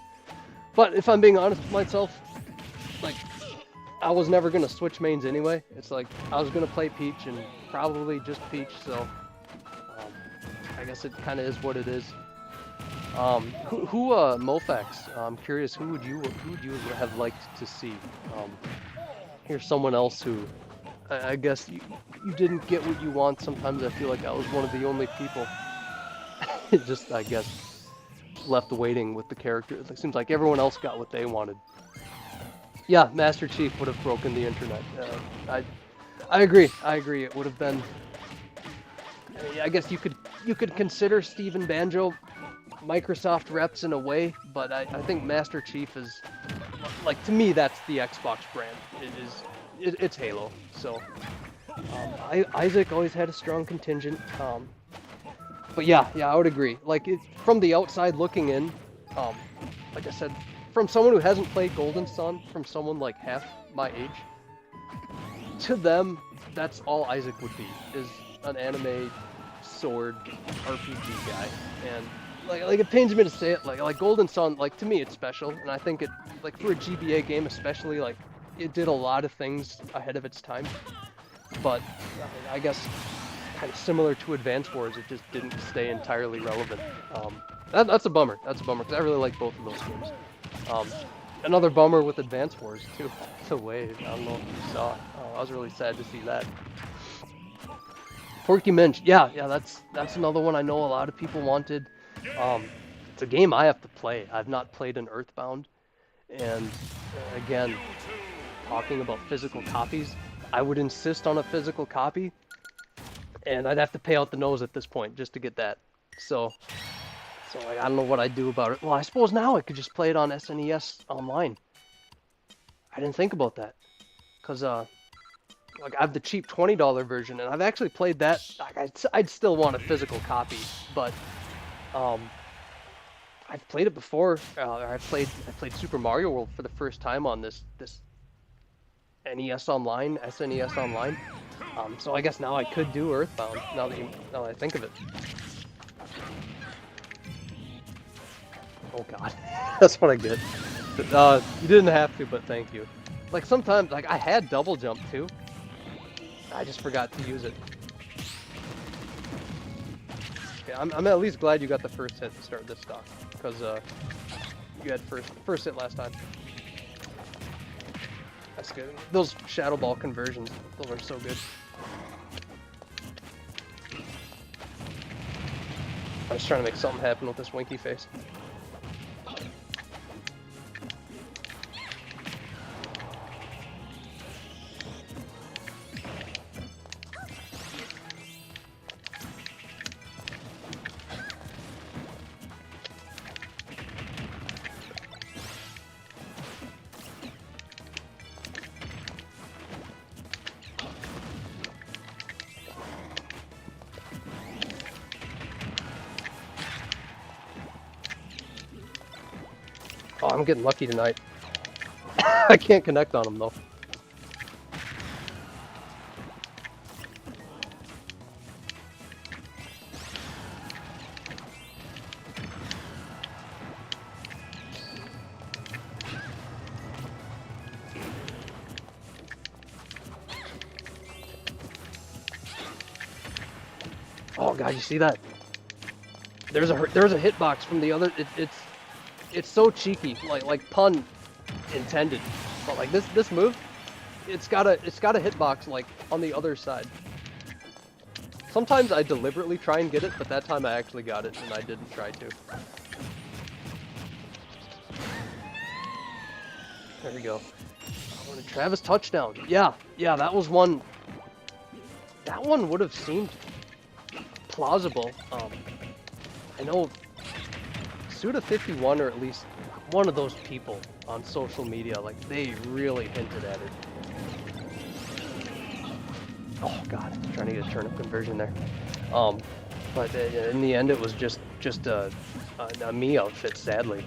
But if I'm being honest with myself, like I was never gonna switch mains anyway. It's like I was gonna play Peach and probably just Peach. So I guess it kind of is what it is. Mofax? I'm curious. Who would you have liked to see? Here's someone else who, I guess you didn't get what you want. Sometimes I feel like I was one of the only people. Just I guess left waiting with the character. It seems like everyone else got what they wanted. Yeah, Master Chief would have broken the internet. I agree. I agree. It would have been. I guess you could consider Steven Banjo Microsoft reps in a way, but I think Master Chief is, like, to me that's the Xbox brand. It's Halo. So Isaac always had a strong contingent. But yeah, I would agree. Like from the outside looking in, like I said, from someone who hasn't played Golden Sun, from someone like half my age, to them that's all Isaac would be, is an anime sword RPG guy. And like it pains me to say it, like Golden Sun, like to me it's special, and I think it, like for a GBA game especially, like it did a lot of things ahead of its time. But I guess kind of similar to Advance Wars, it just didn't stay entirely relevant. That's a bummer. That's a bummer because I really like both of those games. Another bummer with Advance Wars too. The wave. I don't know if you saw it. I was really sad to see that. Porky Minch. Yeah, that's another one I know a lot of people wanted. It's a game I have to play. I've not played an Earthbound, and again, talking about physical copies, I would insist on a physical copy, and I'd have to pay out the nose at this point just to get that. So like, I don't know what I'd do about it. Well, I suppose now I could just play it on SNES online. I didn't think about that, cause like I have the cheap $20 version, and I've actually played that. Like, I'd still want a physical copy, but I've played it before. I played Super Mario World for the first time on this NES Online, SNES Online. So I guess now I could do Earthbound. Now that I think of it. Oh God, that's what I get. You didn't have to, but thank you. Like sometimes, like I had double jump too. I just forgot to use it. Okay, I'm at least glad you got the first hit to start this stock, because you had first hit last time. That's good. Those Shadow Ball conversions, those are so good. I was trying to make something happen with this winky face. Oh, I'm getting lucky tonight. I can't connect on him though. Oh God, you see that? There's a hitbox from the other. It's so cheeky, like pun intended. But like this move, it's got a hitbox like on the other side. Sometimes I deliberately try and get it, but that time I actually got it and I didn't try to. There we go. Travis touchdown. Yeah, that was one. That one would have seemed plausible. I know Suda51, or at least one of those people on social media, like they really hinted at it. Oh God, I'm trying to get a turnip conversion there. But in the end, it was just a me outfit, sadly.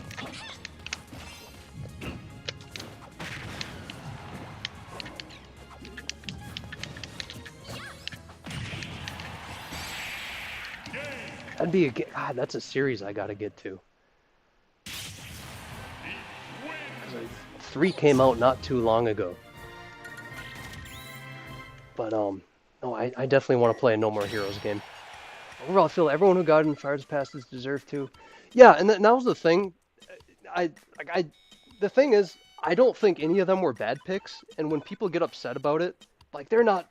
That'd be God, that's a series I gotta get to. 3 came out not too long ago. But, no, I definitely want to play a No More Heroes game. Overall, I feel everyone who got in Fires Passes deserved to. Yeah, and that was the thing. The thing is, I don't think any of them were bad picks, and when people get upset about it, like, they're not...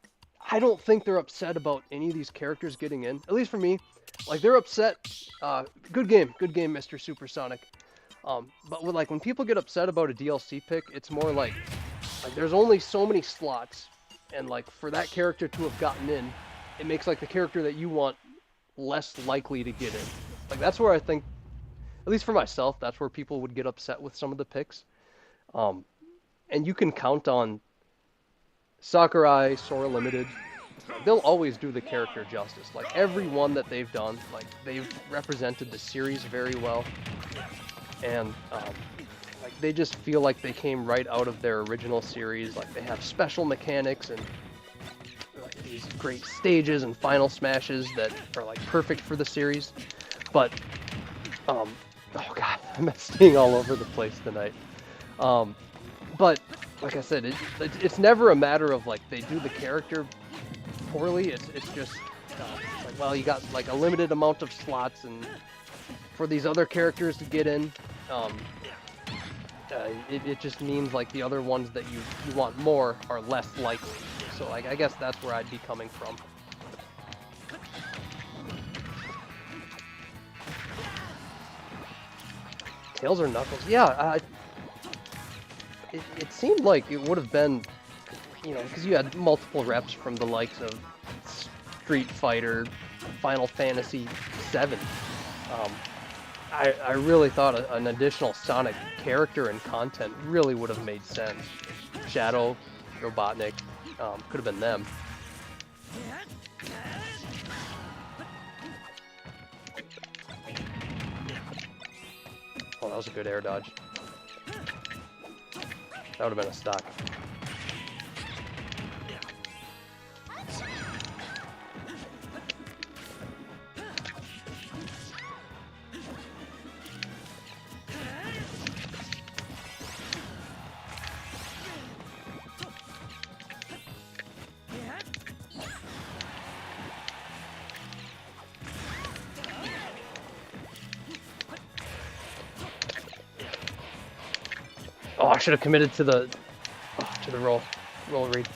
I don't think they're upset about any of these characters getting in. At least for me. Like, they're upset... good game, Mr. Supersonic. But when people get upset about a DLC pick, it's more like there's only so many slots, and like for that character to have gotten in, it makes like the character that you want less likely to get in. Like that's where I think, at least for myself, that's where people would get upset with some of the picks. And you can count on Sakurai, Sora Limited. They'll always do the character justice. Like every one that they've done, like they've represented the series very well. And like they just feel like they came right out of their original series. Like they have special mechanics and like these great stages and final smashes that are like perfect for the series. But oh god, I'm messing all over the place tonight. But like I said, it's never a matter of like they do the character poorly. It's just like, well, you got like a limited amount of slots, and for these other characters to get in, it just means like the other ones that you want more are less likely. So like I guess that's where I'd be coming from. Tails or Knuckles? Yeah, it seemed like it would have been, you know, because you had multiple reps from the likes of Street Fighter, Final Fantasy VII. I really thought an additional Sonic character and content really would have made sense. Shadow, Robotnik, could have been them. Oh, that was a good air dodge. That would have been a stock. Oh, I should have committed to the roll read.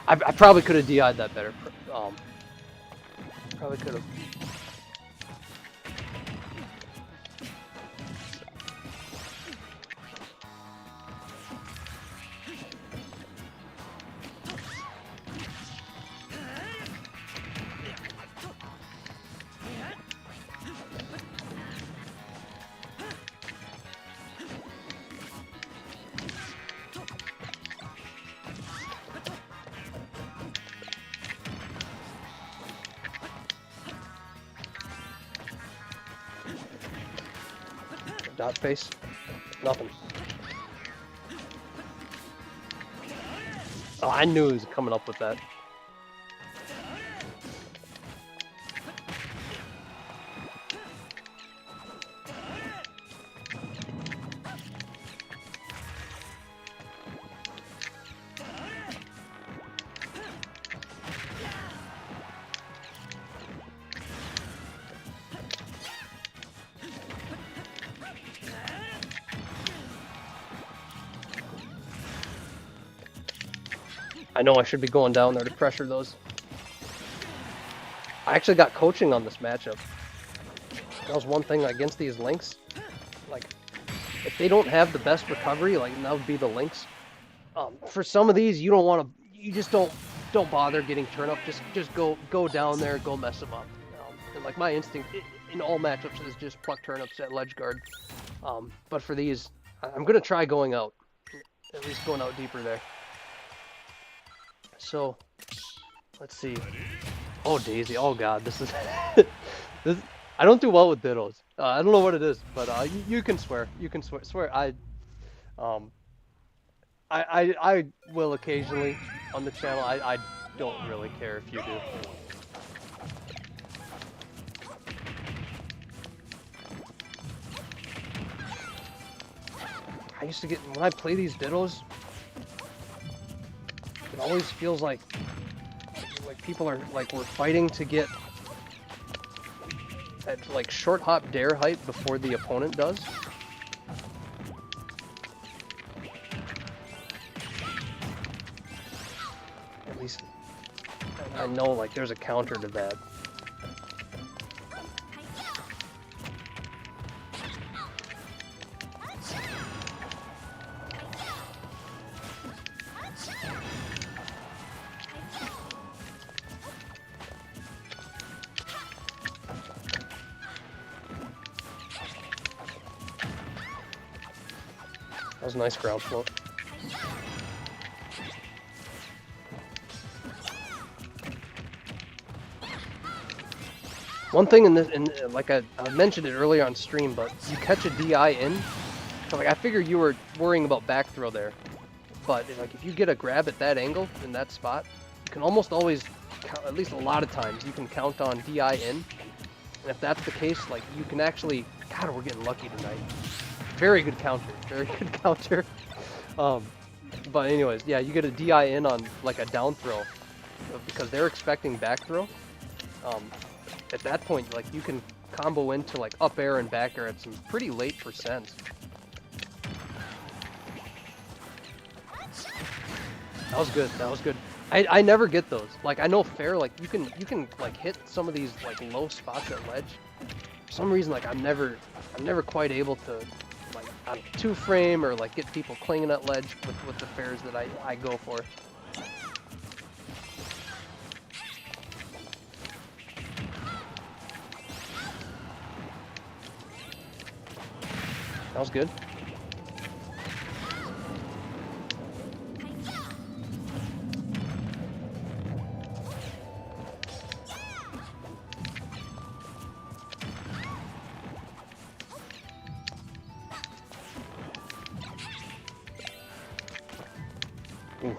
I probably could have DI'd that better. Probably could have. Dot face? Nothing. Oh, I knew he was coming up with that. I know I should be going down there to pressure those. I actually got coaching on this matchup. That was one thing against these Lynx. Like, if they don't have the best recovery, like that would be the Lynx. For some of these, you don't want to. You just don't bother getting turn up. Just go down there, go mess them up. And like my instinct in all matchups is just pluck turnips at ledge guard. But for these, I'm gonna try going out. At least going out deeper there. So, let's see. Oh, Daisy. Oh, God. This is... this. I don't do well with dittos. I don't know what it is, but you can swear. You can swear. Um, I will occasionally on the channel. I don't really care if you do. I used to get... When I play these dittos, it always feels like people are... Like, we're fighting to get... That, like, short hop dare height before the opponent does. At least I know, like, there's a counter to that. That was a nice ground float. One thing in this, like I mentioned it earlier on stream, but you catch a DI in, so like I figured you were worrying about back throw there, but like if you get a grab at that angle in that spot, you can almost always, at least a lot of times, you can count on DI in, and if that's the case, like you can actually, God, we're getting lucky tonight. Very good counter, very good counter. But anyways, yeah, you get a DI in on like a down throw because they're expecting back throw. At that point, like you can combo into like up air and back air at some pretty late percents. That was good. That was good. I never get those. Like I know fair, like you can like hit some of these like low spots at ledge. For some reason, like I'm never quite able to like on 2-frame or like get people clinging at ledge with the fairs that I go for. That was good. Ooh.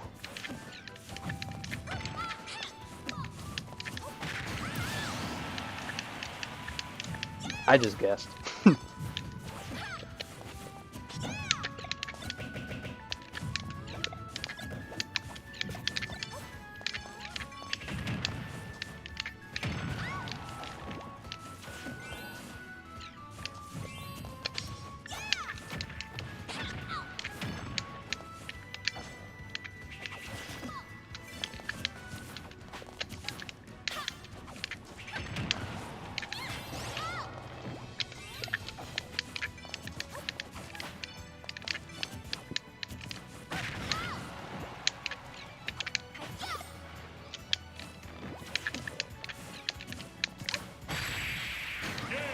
I just guessed.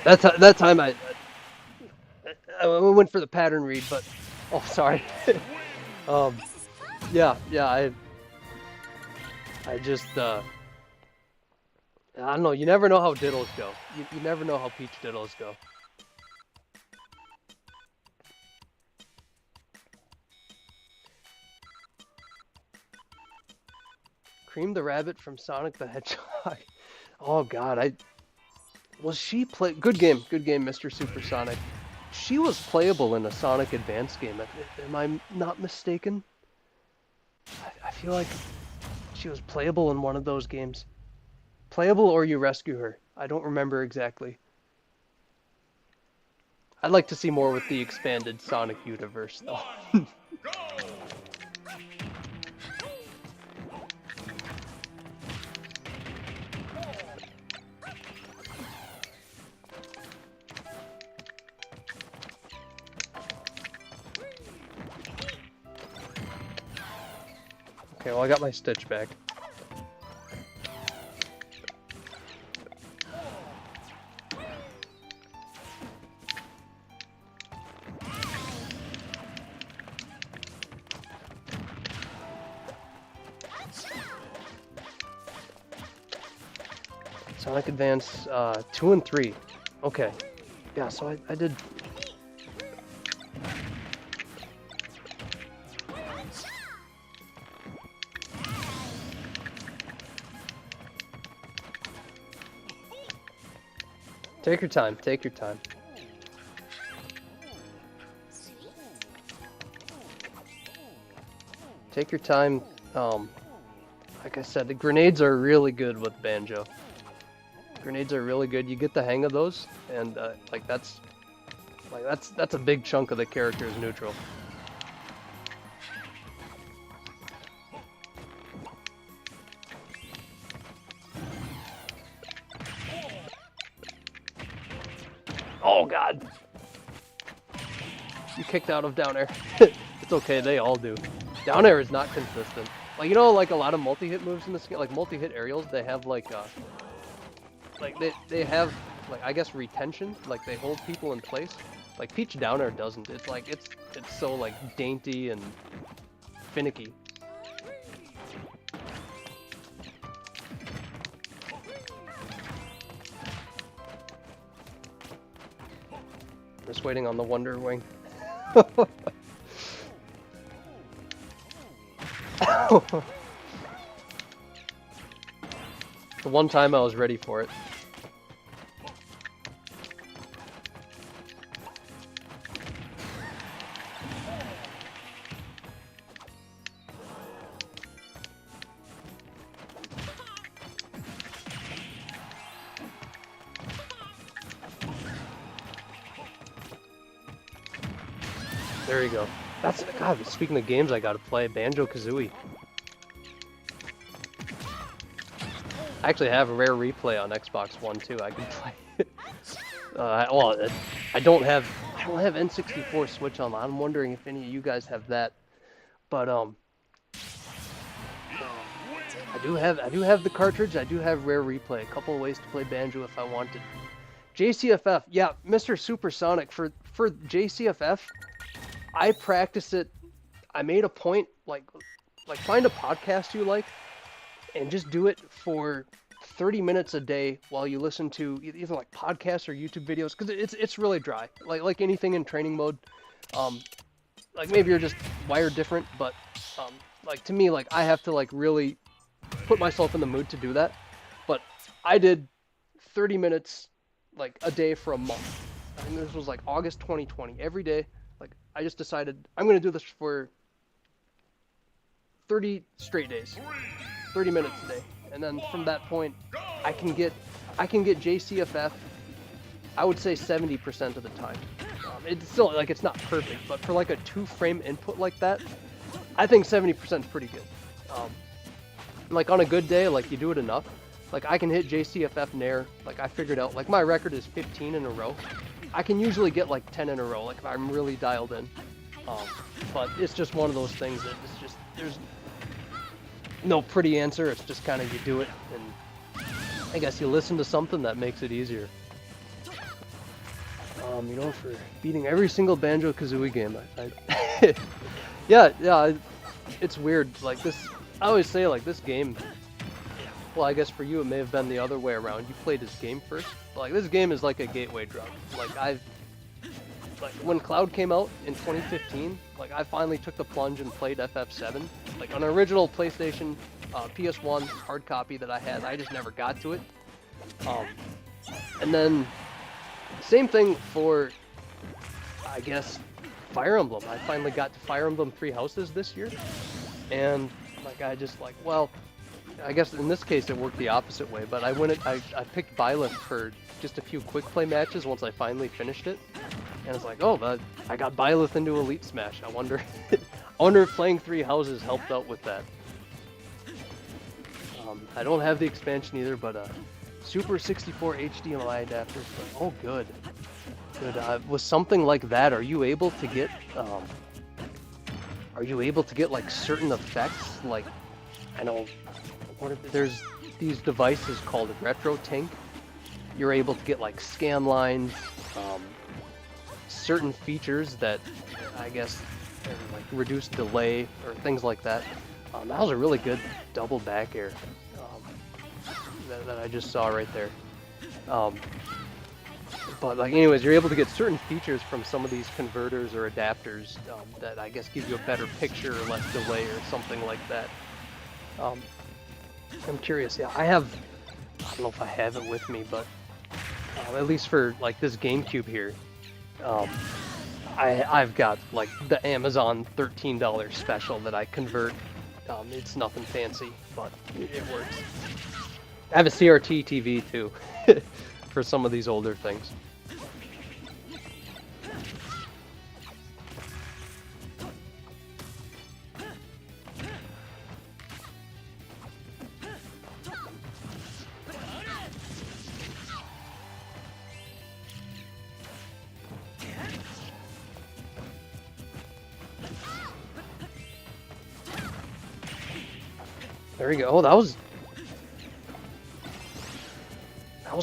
That time I went for the pattern read, but oh sorry. Yeah, I just I don't know. You never know how diddles go. You never know how Peach diddles go. Cream the Rabbit from Sonic the Hedgehog. Oh God, was she play? Good game, Mr. Supersonic. She was playable in a Sonic Advance game. Am I not mistaken? I feel like she was playable in one of those games. Playable or you rescue her. I don't remember exactly. I'd like to see more with the expanded Sonic universe, though. Okay, well I got my Stitch back. Sonic Advance 2 and 3. Okay. Yeah, so I did. Take your time, take your time. Take your time. Like I said, the grenades are really good with Banjo. Grenades are really good. You get the hang of those, and like that's a big chunk of the character's neutral. Oh god! You kicked out of down air. It's okay, they all do. Down air is not consistent. Like, you know, like a lot of multi-hit moves in this game, like multi-hit aerials, they have like they have like, I guess, retention. Like they hold people in place. Like Peach down air doesn't. It's like it's so like dainty and finicky. Just waiting on the Wonder Wing. The one time I was ready for it. There you go. That's, God, speaking of games I gotta play, Banjo-Kazooie. I actually have a rare replay on Xbox One too. I can play it. Well, I don't have N64 Switch online. I'm wondering if any of you guys have that. But I do have the cartridge. I do have rare replay. A couple of ways to play Banjo if I wanted. JCFF, yeah, Mr. Supersonic for JCFF. I practice it. I made a point, like find a podcast you like, and just do it for 30 minutes a day while you listen to either like podcasts or YouTube videos, because it's really dry. Like anything in training mode, like maybe you're just wired different, but like to me, like I have to like really put myself in the mood to do that. But I did 30 minutes like a day for a month. I think this was like August 2020. Every day. Like, I just decided I'm going to do this for 30 straight days, 30 minutes a day. And then from that point, I can get JCFF, I would say 70% of the time. It's still, like, it's not perfect, but for like a 2-frame input like that, I think 70% is pretty good. Like on a good day, like you do it enough, like I can hit JCFF Nair, like I figured out, like my record is 15 in a row. I can usually get like 10 in a row, like if I'm really dialed in. But it's just one of those things that it's just, there's no pretty answer. It's just kind of you do it, and I guess you listen to something that makes it easier. You know, for beating every single Banjo-Kazooie game, yeah, it's weird. Like this, I always say like this game. Well, I guess for you it may have been the other way around. You played this game first. But, like, this game is like a gateway drug. Like when Cloud came out in 2015, like I finally took the plunge and played FF7. Like on an original PlayStation, PS1 hard copy that I had, I just never got to it. And then same thing for, I guess, Fire Emblem. I finally got to Fire Emblem 3 Houses this year, and like I just like, well, I guess in this case it worked the opposite way, but I picked Byleth for just a few quick play matches once I finally finished it, and it's like, oh, but I got Byleth into Elite Smash. I wonder if playing 3 Houses helped out with that. I don't have the expansion either, but Super 64 HDMI adapter. Oh, good. With something like that, are you able to get like certain effects? Like, I know. There's these devices called Retro Tank. You're able to get like scan lines, certain features that I guess like reduce delay or things like that. That was a really good double back air that I just saw right there. But like, anyways, you're able to get certain features from some of these converters or adapters that I guess give you a better picture or less delay or something like that. I'm curious. Yeah, I don't know if I have it with me, but at least for like this GameCube here, I've got like the Amazon $13 special that I convert. It's nothing fancy, but it works. I have a CRT TV too for some of these older things. There we go. Oh, that was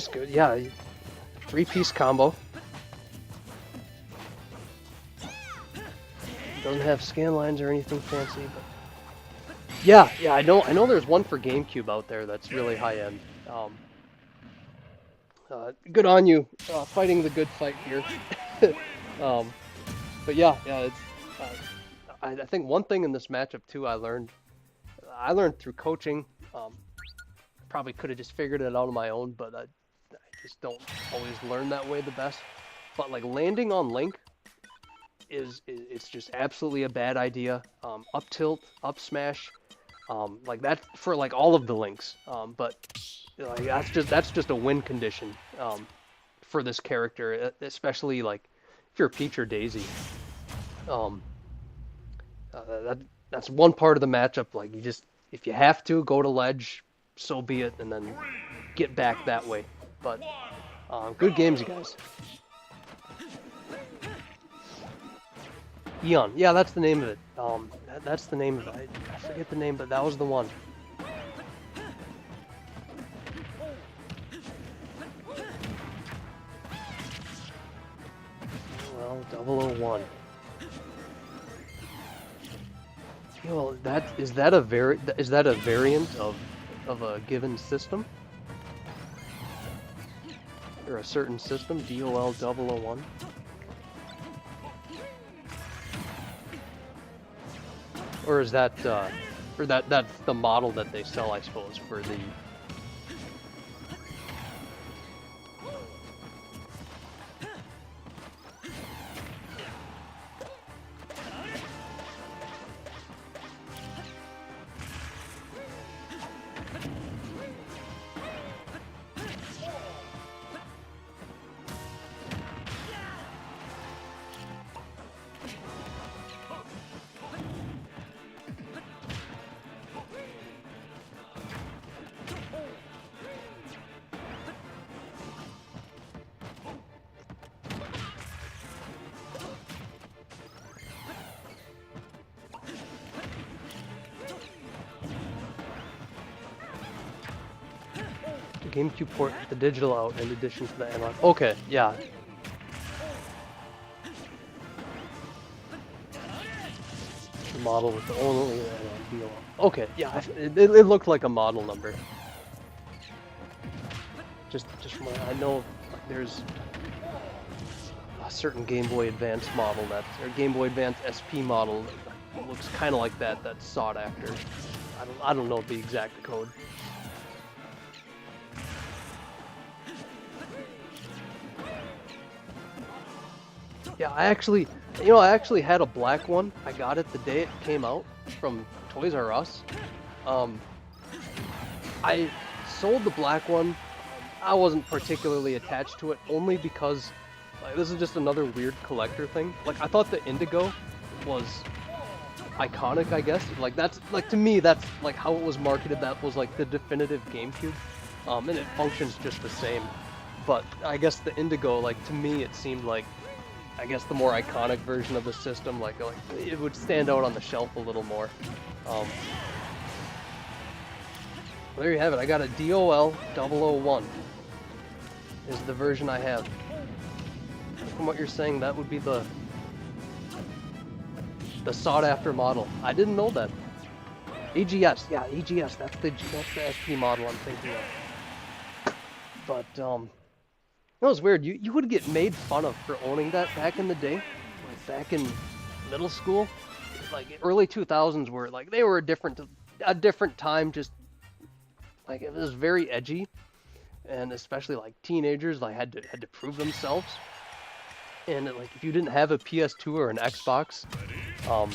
good. Yeah, 3-piece combo. Doesn't have scan lines or anything fancy, but yeah, I know there's one for GameCube out there that's really high end. Good on you, fighting the good fight here. But yeah, it's. I think one thing in this matchup too I learned through coaching. Probably could have just figured it out on my own, but I just don't always learn that way the best. But like landing on Link it's just absolutely a bad idea. Up tilt, up smash, like that for like all of the Links. But like that's just a win condition for this character, especially like if you're Peach or Daisy. That's one part of the matchup. Like you just, if you have to go to ledge, so be it, and then get back that way. But good games, you guys. Eon, yeah, that's the name of it. That's the name of it. I forget the name, but that was the one. Well, 001. Yeah, well, is that a variant of a given system? Or a certain system, DOL 001? Or is that or that's the model that they sell, I suppose, for the GameCube port, the digital out in addition to the analog. Okay, yeah. The model with the only analog deal. Okay, yeah, it looked like a model number. Just from what I know, like, there's a certain Game Boy Advance model or Game Boy Advance SP model that looks kind of like that. That's sought after. I don't know the exact code. Yeah, I actually had a black one. I got it the day it came out from Toys R Us. I sold the black one. I wasn't particularly attached to it, only because like, this is just another weird collector thing. Like, I thought the Indigo was iconic, I guess. Like, that's, like, to me, that's, like, how it was marketed. That was, like, the definitive GameCube. And it functions just the same. But I guess the Indigo, like, to me, it seemed like, I guess, the more iconic version of the system. Like it would stand out on the shelf a little more. Well, there you have it. I got a DOL 001 is the version I have. From what you're saying, that would be the sought-after model. I didn't know that. EGS, yeah, EGS. That's the SP model I'm thinking of. But it was weird. You would get made fun of for owning that back in the day, like back in middle school, like early 2000s, were like they were a different time. Just like it was very edgy, and especially like teenagers like had to prove themselves. And like if you didn't have a PS2 or an Xbox, um,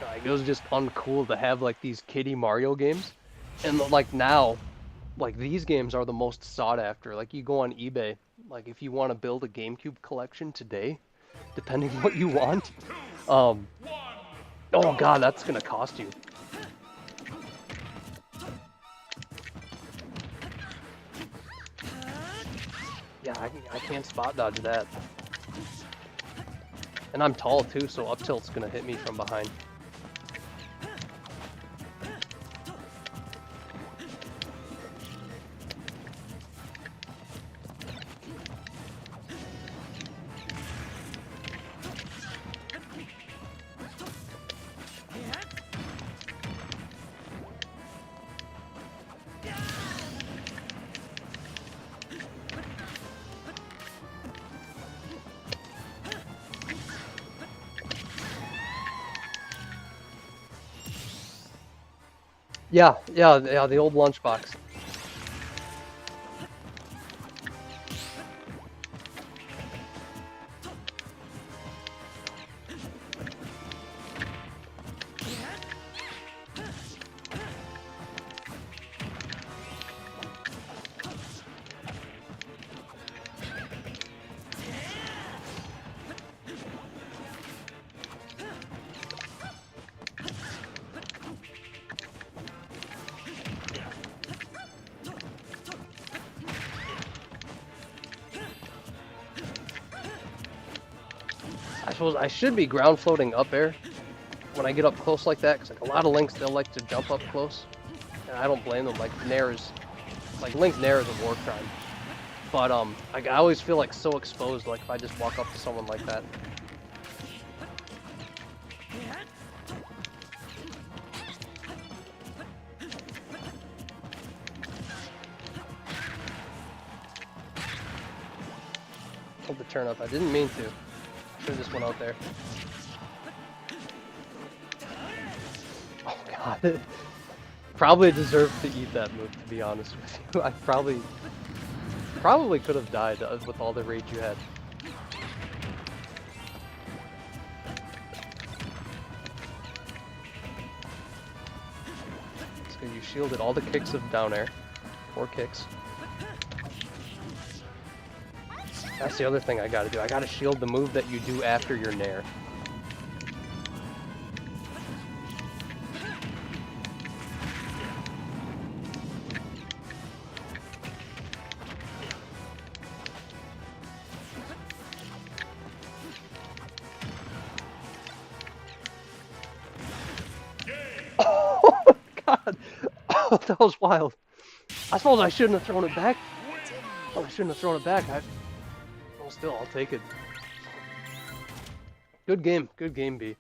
like it was just uncool to have like these kiddie Mario games. And like now, like these games are the most sought after. Like you go on eBay, like if you want to build a GameCube collection today, depending what you want, um, oh god, that's gonna cost you. Yeah, I can't spot dodge that. And I'm tall too, so up tilt's gonna hit me from behind. Yeah, the old lunchbox. I suppose I should be ground floating up air when I get up close like that, because like a lot of Links, they'll like to jump up close, and I don't blame them. Like Link's Nair is a war crime. But like I always feel like so exposed, like if I just walk up to someone like that. Hold the turn up. I didn't mean to. Should have just went out there. Oh god. Probably deserved to eat that move, to be honest with you. I probably could have died with all the rage you had. So you shielded all the kicks of down air. 4 kicks. That's the other thing I gotta do. I gotta shield the move that you do after your nair. Oh god! Oh, that was wild. I suppose I shouldn't have thrown it back. Oh, I shouldn't have thrown it back. Well, still, I'll take it. Good game, B.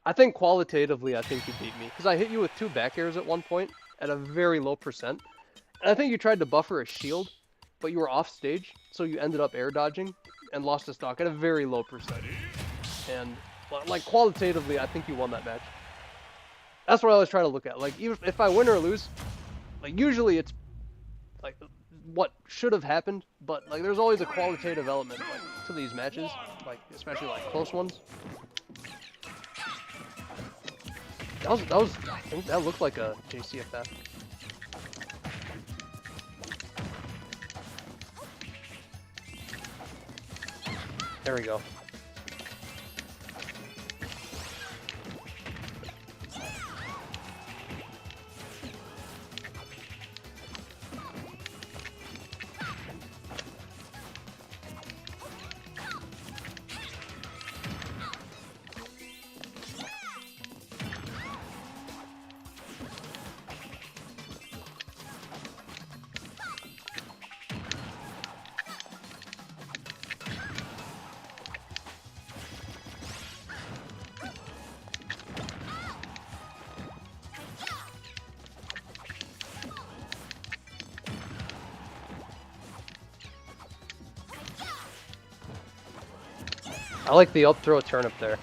I think qualitatively, I think you beat me. Because I hit you with 2 back airs at one point, at a very low percent. And I think you tried to buffer a shield, but you were off stage, so you ended up air dodging, and lost a stock at a very low percent. And, like, qualitatively, I think you won that match. That's what I was trying to look at. Like, even if I win or lose, like, usually it's, like, what should have happened, but like there's always a qualitative element like to these matches, like especially like close ones. That was I think that looked like a JCFF. There we go. I like the up throw turnip there.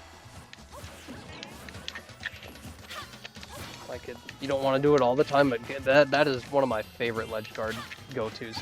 Like it, you don't want to do it all the time, but that is one of my favorite ledge guard go-tos.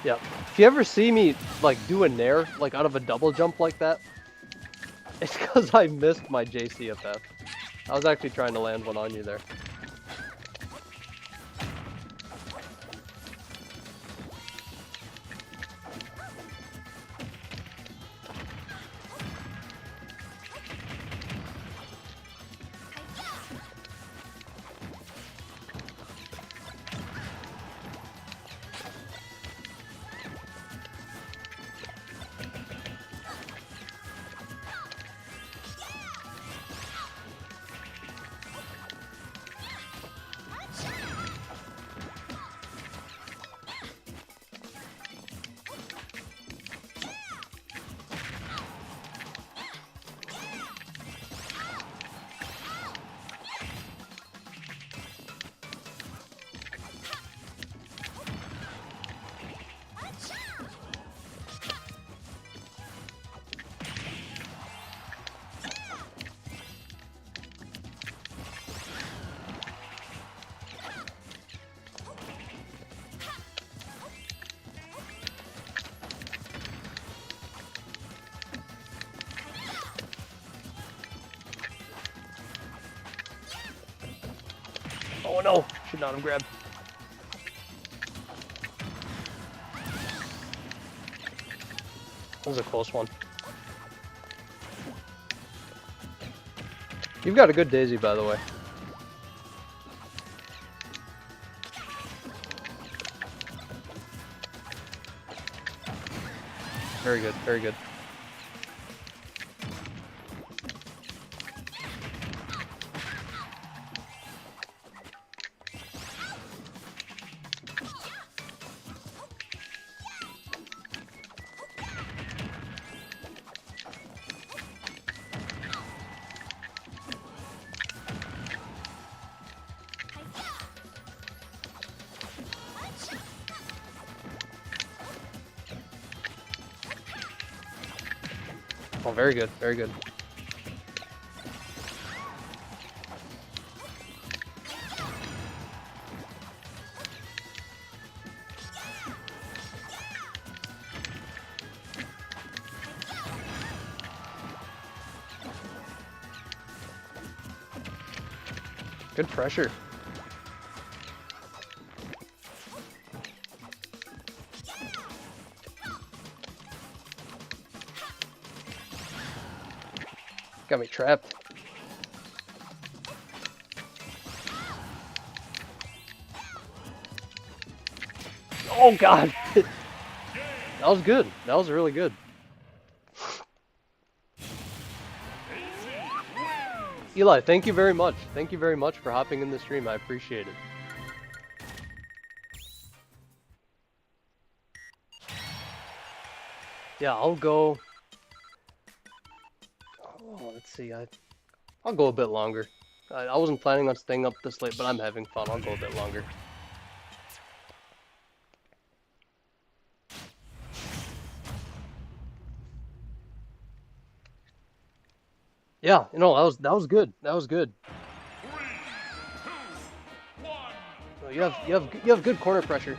Yeah. If you ever see me like do a nair like out of a double jump like that, it's because I missed my JCFF. I was actually trying to land one on you there. Oh no! Should not have grabbed. That was a close one. You've got a good daisy, by the way. Very good, very good. Oh, very good, very good. Good pressure. Got me trapped. Oh god! That was good. That was really good. Eli, thank you very much. Thank you very much for hopping in the stream. I appreciate it. Yeah, I'll go. Oh, let's see. I'll go a bit longer. I wasn't planning on staying up this late, but I'm having fun. I'll go a bit longer. Yeah, you know, that was good. That was good. 3, 2, 1. So you have good corner pressure.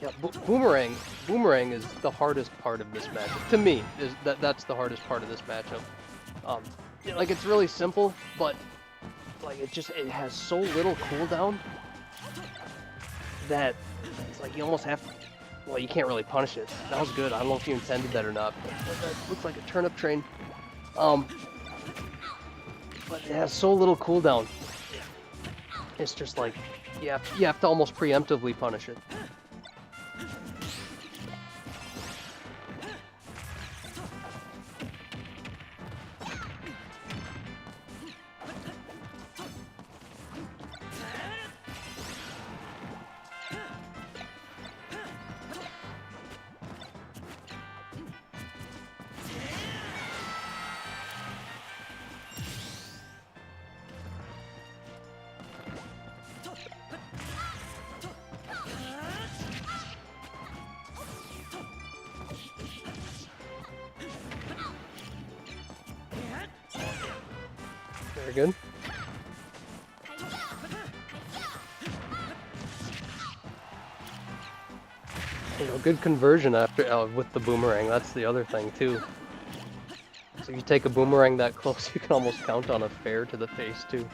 Yeah, boomerang is the hardest part of this matchup. To me, that's the hardest part of this matchup. like it's really simple, but like it has so little cooldown that it's like you almost have to, well, you can't really punish it. That was good. I don't know if you intended that or not, but that looks like a turnip train. But it has so little cooldown. It's just like you have to almost preemptively punish it. Very good. You know, good conversion after with the boomerang. That's the other thing too. So if you take a boomerang that close, you can almost count on a fair to the face too.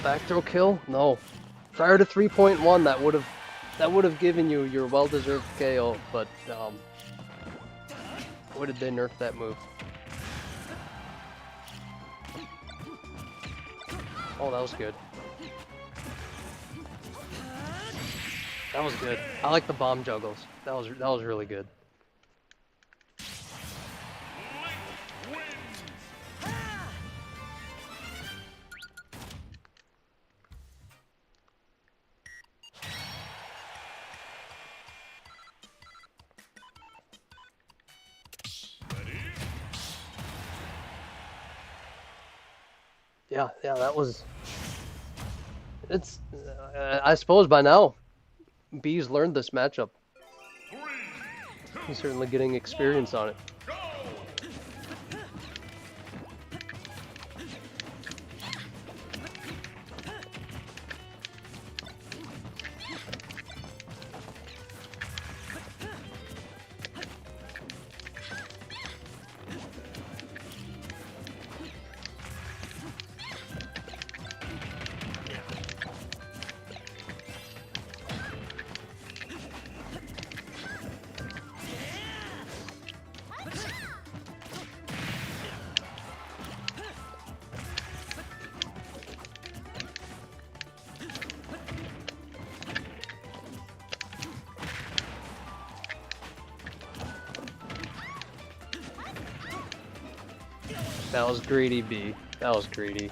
Back throw kill? No. Prior to 3.1, that would have given you your well-deserved KO, but boy did they nerf that move. Oh, that was good. That was good. I like the bomb juggles. That was really good. Yeah, that was. It's. I suppose by now, B's learned this matchup. He's certainly getting experience on it. That was greedy, B. That was greedy.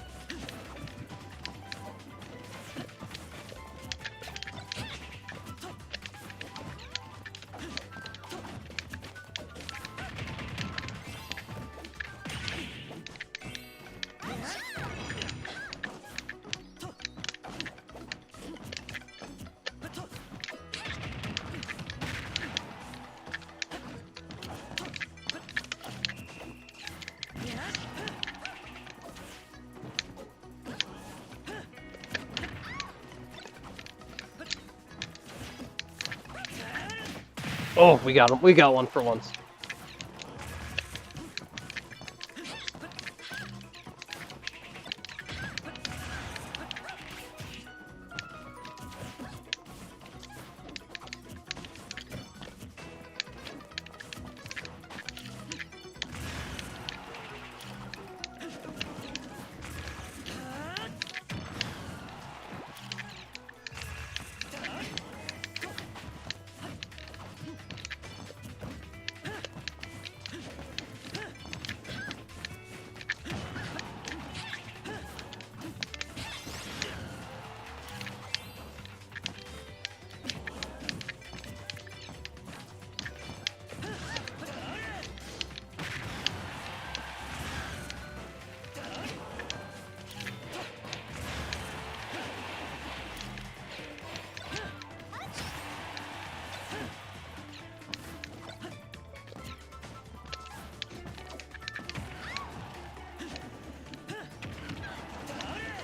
Oh, we got him. We got one for once.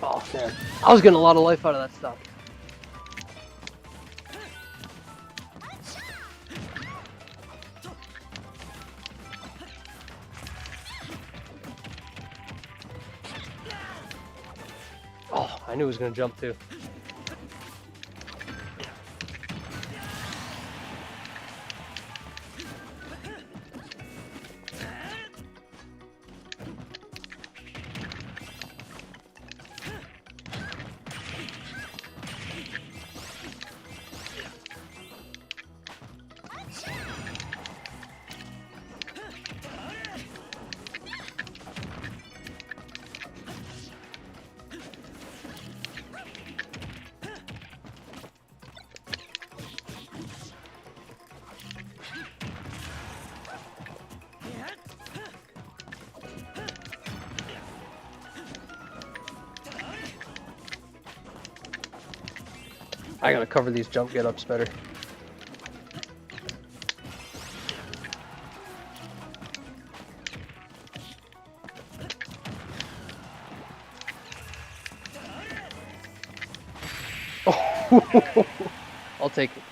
Oh man, I was getting a lot of life out of that stuff. Oh, I knew he was gonna jump too. I gotta cover these jump get-ups better. Oh, I'll take it.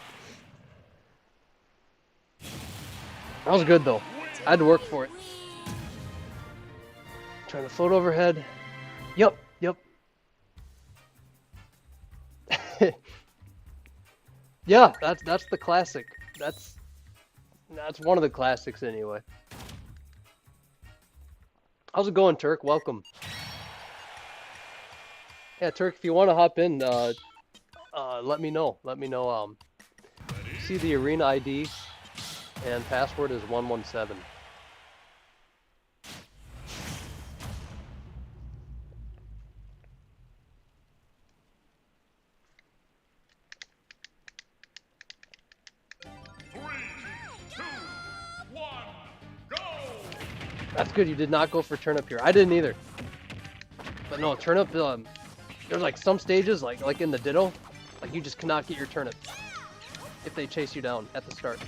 That was good though. I had to work for it. Trying to float overhead. Yep, yep. Yeah, that's the classic. That's one of the classics anyway. How's it going, Turk? Welcome. Yeah, Turk, if you want to hop in, let me know. Let me know. See the arena ID and password is 117. That's good. You did not go for turnip here. I didn't either. But no, turnip. There's like some stages, like in the Ditto, like you just cannot get your turnip if they chase you down at the start.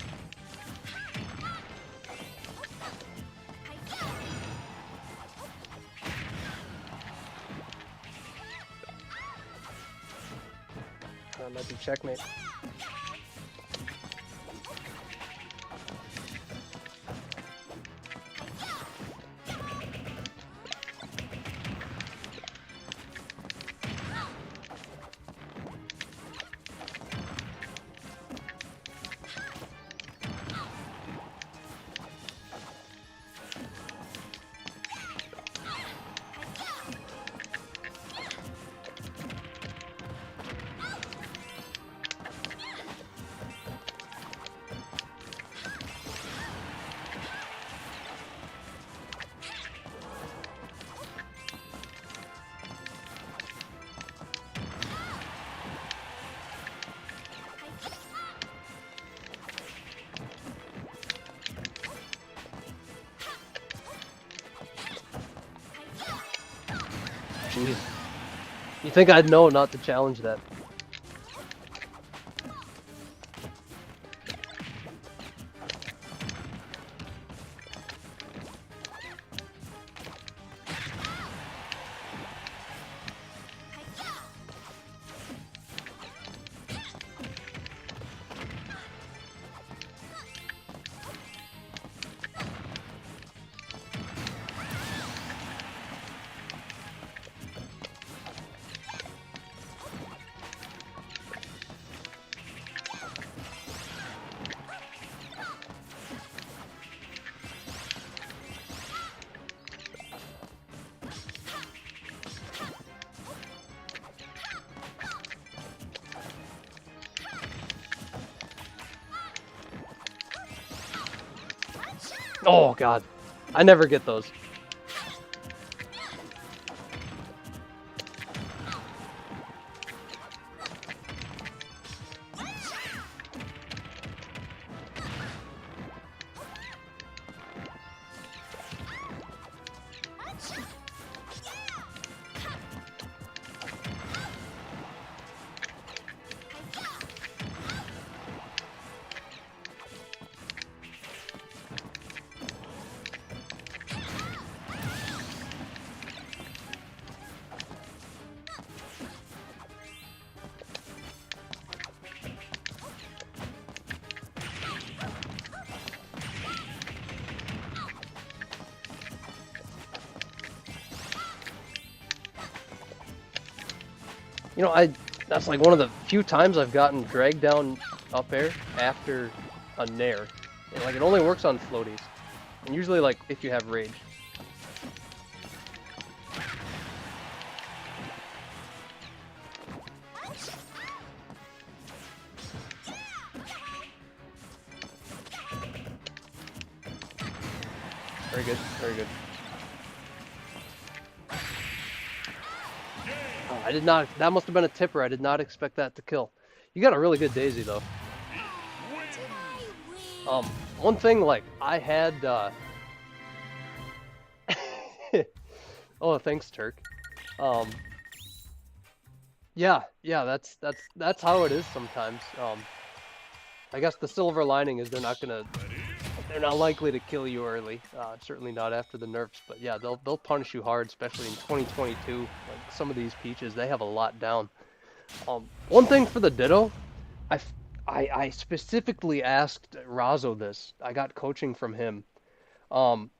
That might be checkmate. Jeez. You think I'd know not to challenge that? Oh god, I never get those. You know, that's like one of the few times I've gotten dragged down up air after a nair. And, like, it only works on floaties. And usually, like, if you have rage. Very good, very good. Oh, I did not, that must have been a tipper. I did not expect that to kill. You got a really good Daisy, though. One thing, like, I had, oh, thanks, Turk. Yeah, that's how it is sometimes. I guess the silver lining is they're not likely to kill you early. Certainly not after the nerfs, but yeah, they'll punish you hard, especially in 2022. Like some of these Peaches, they have a lot down. One thing for the Ditto, I specifically asked Razzo this. I got coaching from him. Um,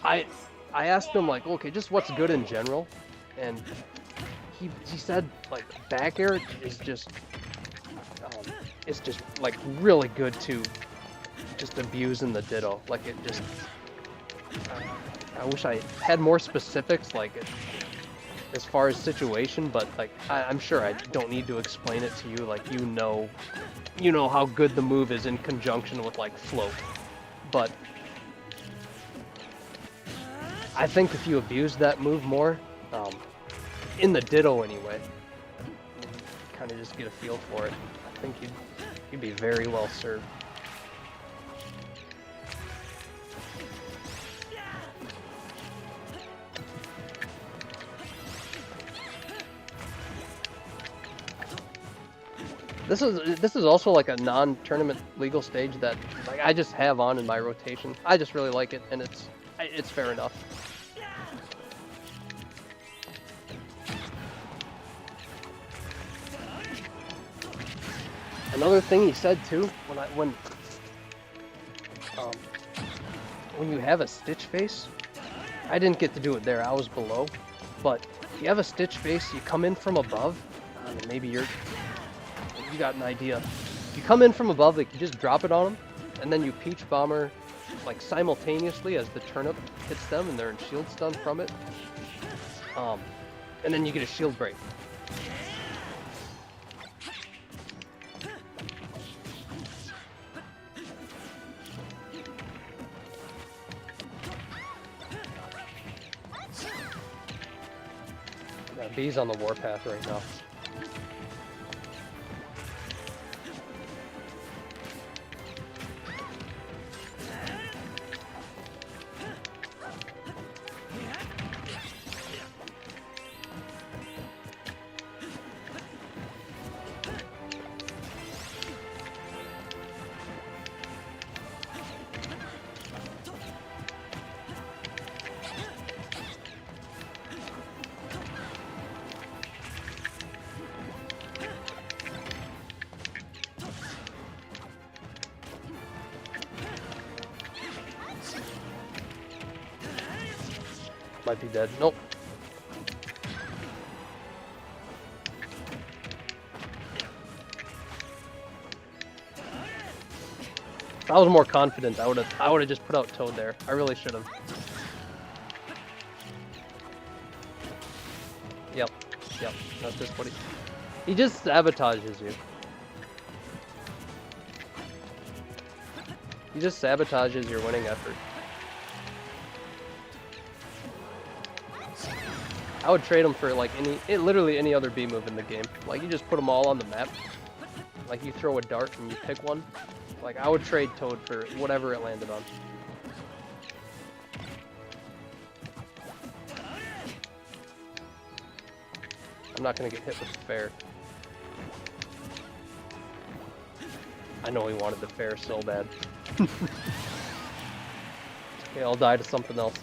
I I asked him like, okay, just what's good in general, and he said like back air is just it's just like really good to just abuse in the Ditto. Like it just I wish I had more specifics like as far as situation, but like I'm sure I don't need to explain it to you. Like you know how good the move is in conjunction with like float, but I think if you abuse that move more, in the Ditto anyway, kind of just get a feel for it. I think you'd be very well served. This is also like a non-tournament legal stage that like I just have on in my rotation. I just really like it, and it's fair enough. Another thing he said too, when you have a stitch face, I didn't get to do it there. I was below, but if you have a stitch face, you come in from above. Maybe you got an idea. You come in from above, like you just drop it on them, and then you Peach Bomber like simultaneously as the turnip hits them, and they're in shield stun from it. And then you get a shield break. B's on the warpath right now. Might be dead. Nope. If I was more confident, I would have just put out Toad there. I really should have. Yep. That's just what he just sabotages you. He just sabotages your winning effort. I would trade him for like literally any other B move in the game. Like you just put them all on the map. Like you throw a dart and you pick one. Like I would trade Toad for whatever it landed on. I'm not gonna get hit with the fair. I know he wanted the fair so bad. Okay, I'll die to something else.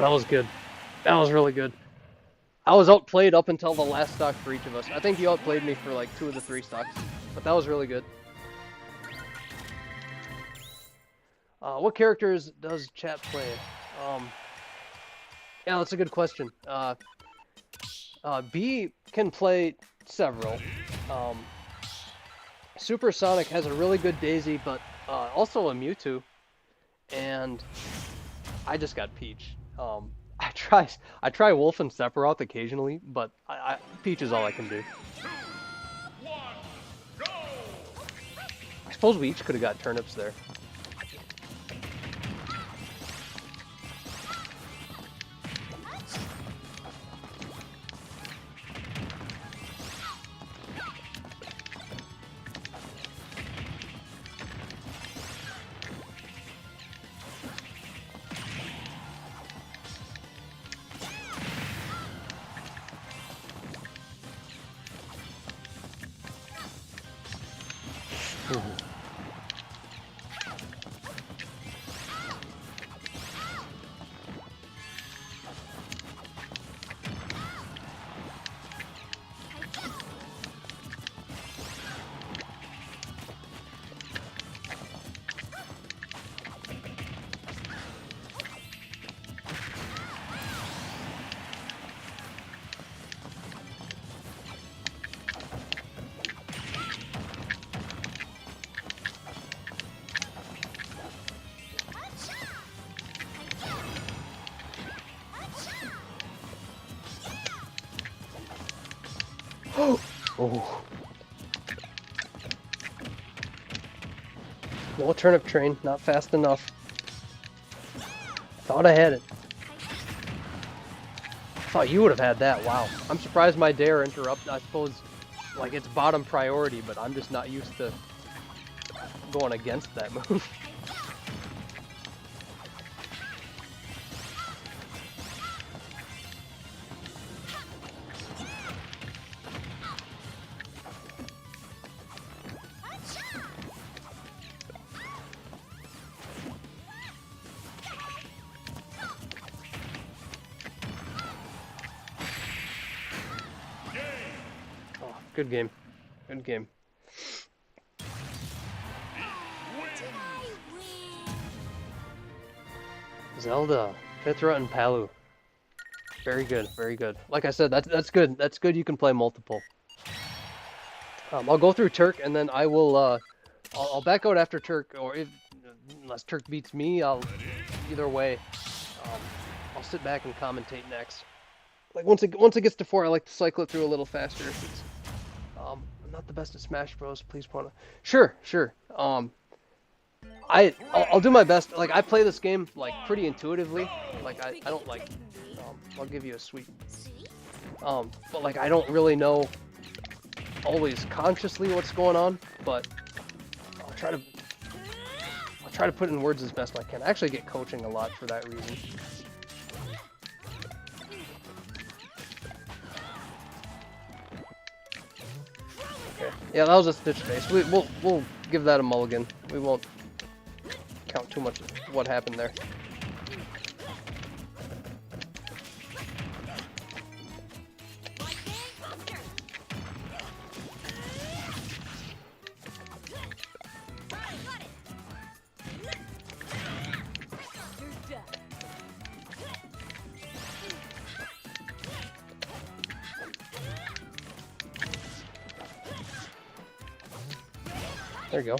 Ah, that was good. That was really good. I was outplayed up until the last stock for each of us. I think you outplayed me for like 2 of the 3 stocks, but that was really good. What characters does chat play? Yeah, that's a good question. B can play several. Supersonic has a really good Daisy, but also a Mewtwo, and I just got Peach. I try Wolf and Sephiroth occasionally, but Peach is all I can do. 2, 1, go! I suppose we each could have got turnips there. Oh. No turnip train, not fast enough. Thought I had it. Thought you would have had that, wow. I'm surprised my dare interrupt, I suppose, like it's bottom priority, but I'm just not used to going against that move. Good game. Good game. Zelda, Pithra, and Palu. Very good, very good. Like I said, that's good. That's good. You can play multiple. I'll go through Turk, and then I will. I'll back out after Turk, or unless Turk beats me, either way. I'll sit back and commentate next. Like once it gets to 4, I like to cycle it through a little faster. If it's, I'm not the best at Smash Bros. Please point out. Sure. I'll do my best. Like I play this game like pretty intuitively. Like I don't like. I'll give you a sweet. But like I don't really know always consciously what's going on. But I'll try to put it in words as best I can. I actually get coaching a lot for that reason. Okay. Yeah, that was a Stitch face. We'll give that a mulligan. We won't count too much of what happened there. There you go.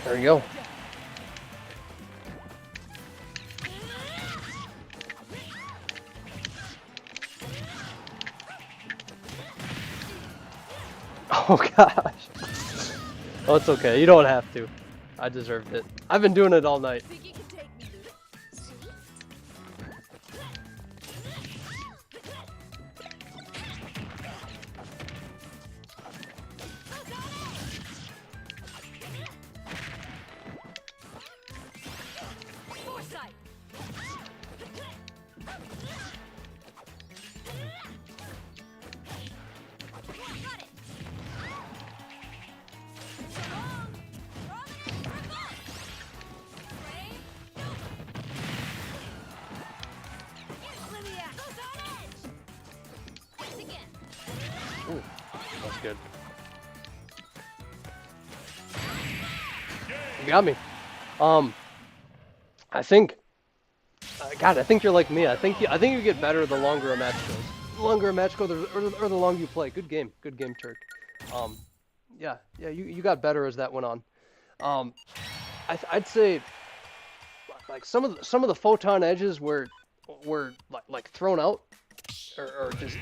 There you go. Oh gosh. Oh, it's okay. You don't have to. I deserved it. I've been doing it all night. Think you can take me, Luda? Sweet. Foresight. Got it. Ooh, that's good. You got me. I think, God, I think you're like me. I think you get better the longer a match goes. The longer a match goes, or the longer you play. Good game, Turk. Yeah, you got better as that went on. I'd say, like some of the photon edges were like thrown out, or just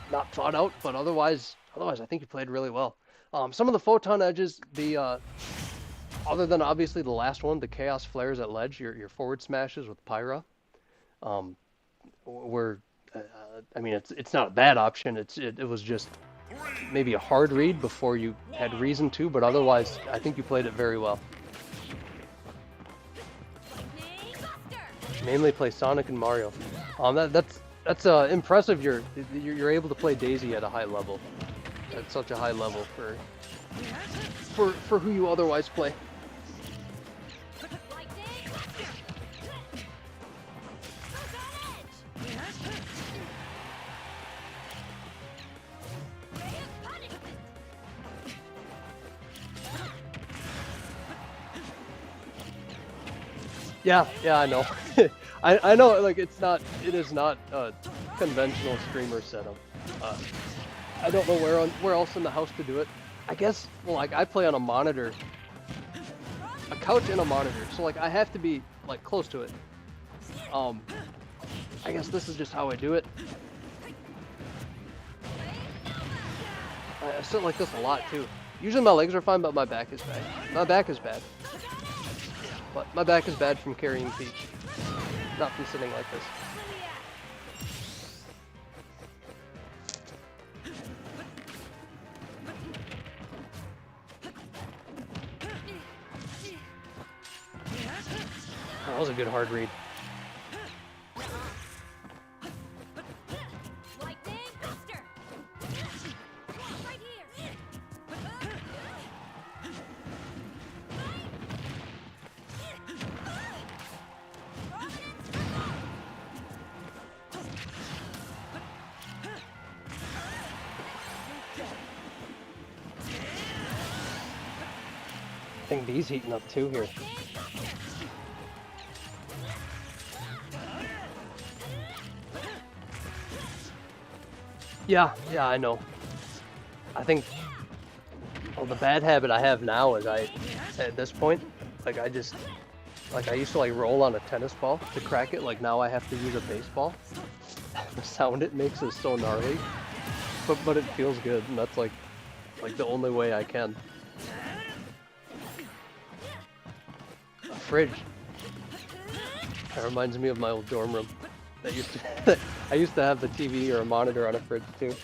not thought out. But otherwise, I think you played really well. Some of the photon edges, other than obviously the last one, the chaos flares at ledge, your forward smashes with Pyra, were, I mean, it's not a bad option. It was just maybe a hard read before you had reason to, but otherwise, I think you played it very well. Mainly play Sonic and Mario. That's impressive. You're able to play Daisy at a high level. At such a high level for who you otherwise play. Yeah, I know. I know, like, it is not a conventional streamer setup. I don't know where else in the house to do it. I guess, well, like, I play on a monitor, a couch and a monitor, so like I have to be like close to it. I guess this is just how I do it. I sit like this a lot too. Usually my legs are fine, but my back is bad. My back is bad. But my back is bad from carrying Peach, not from sitting like this. That was a good hard read. I think B's heating up too here. Yeah, I know. I think, well, the bad habit I have now is at this point, like I used to like roll on a tennis ball to crack it, like now I have to use a baseball. The sound it makes is so gnarly, but it feels good, and that's like the only way I can. A fridge. That reminds me of my old dorm room. I used to have the TV or a monitor on a fridge too.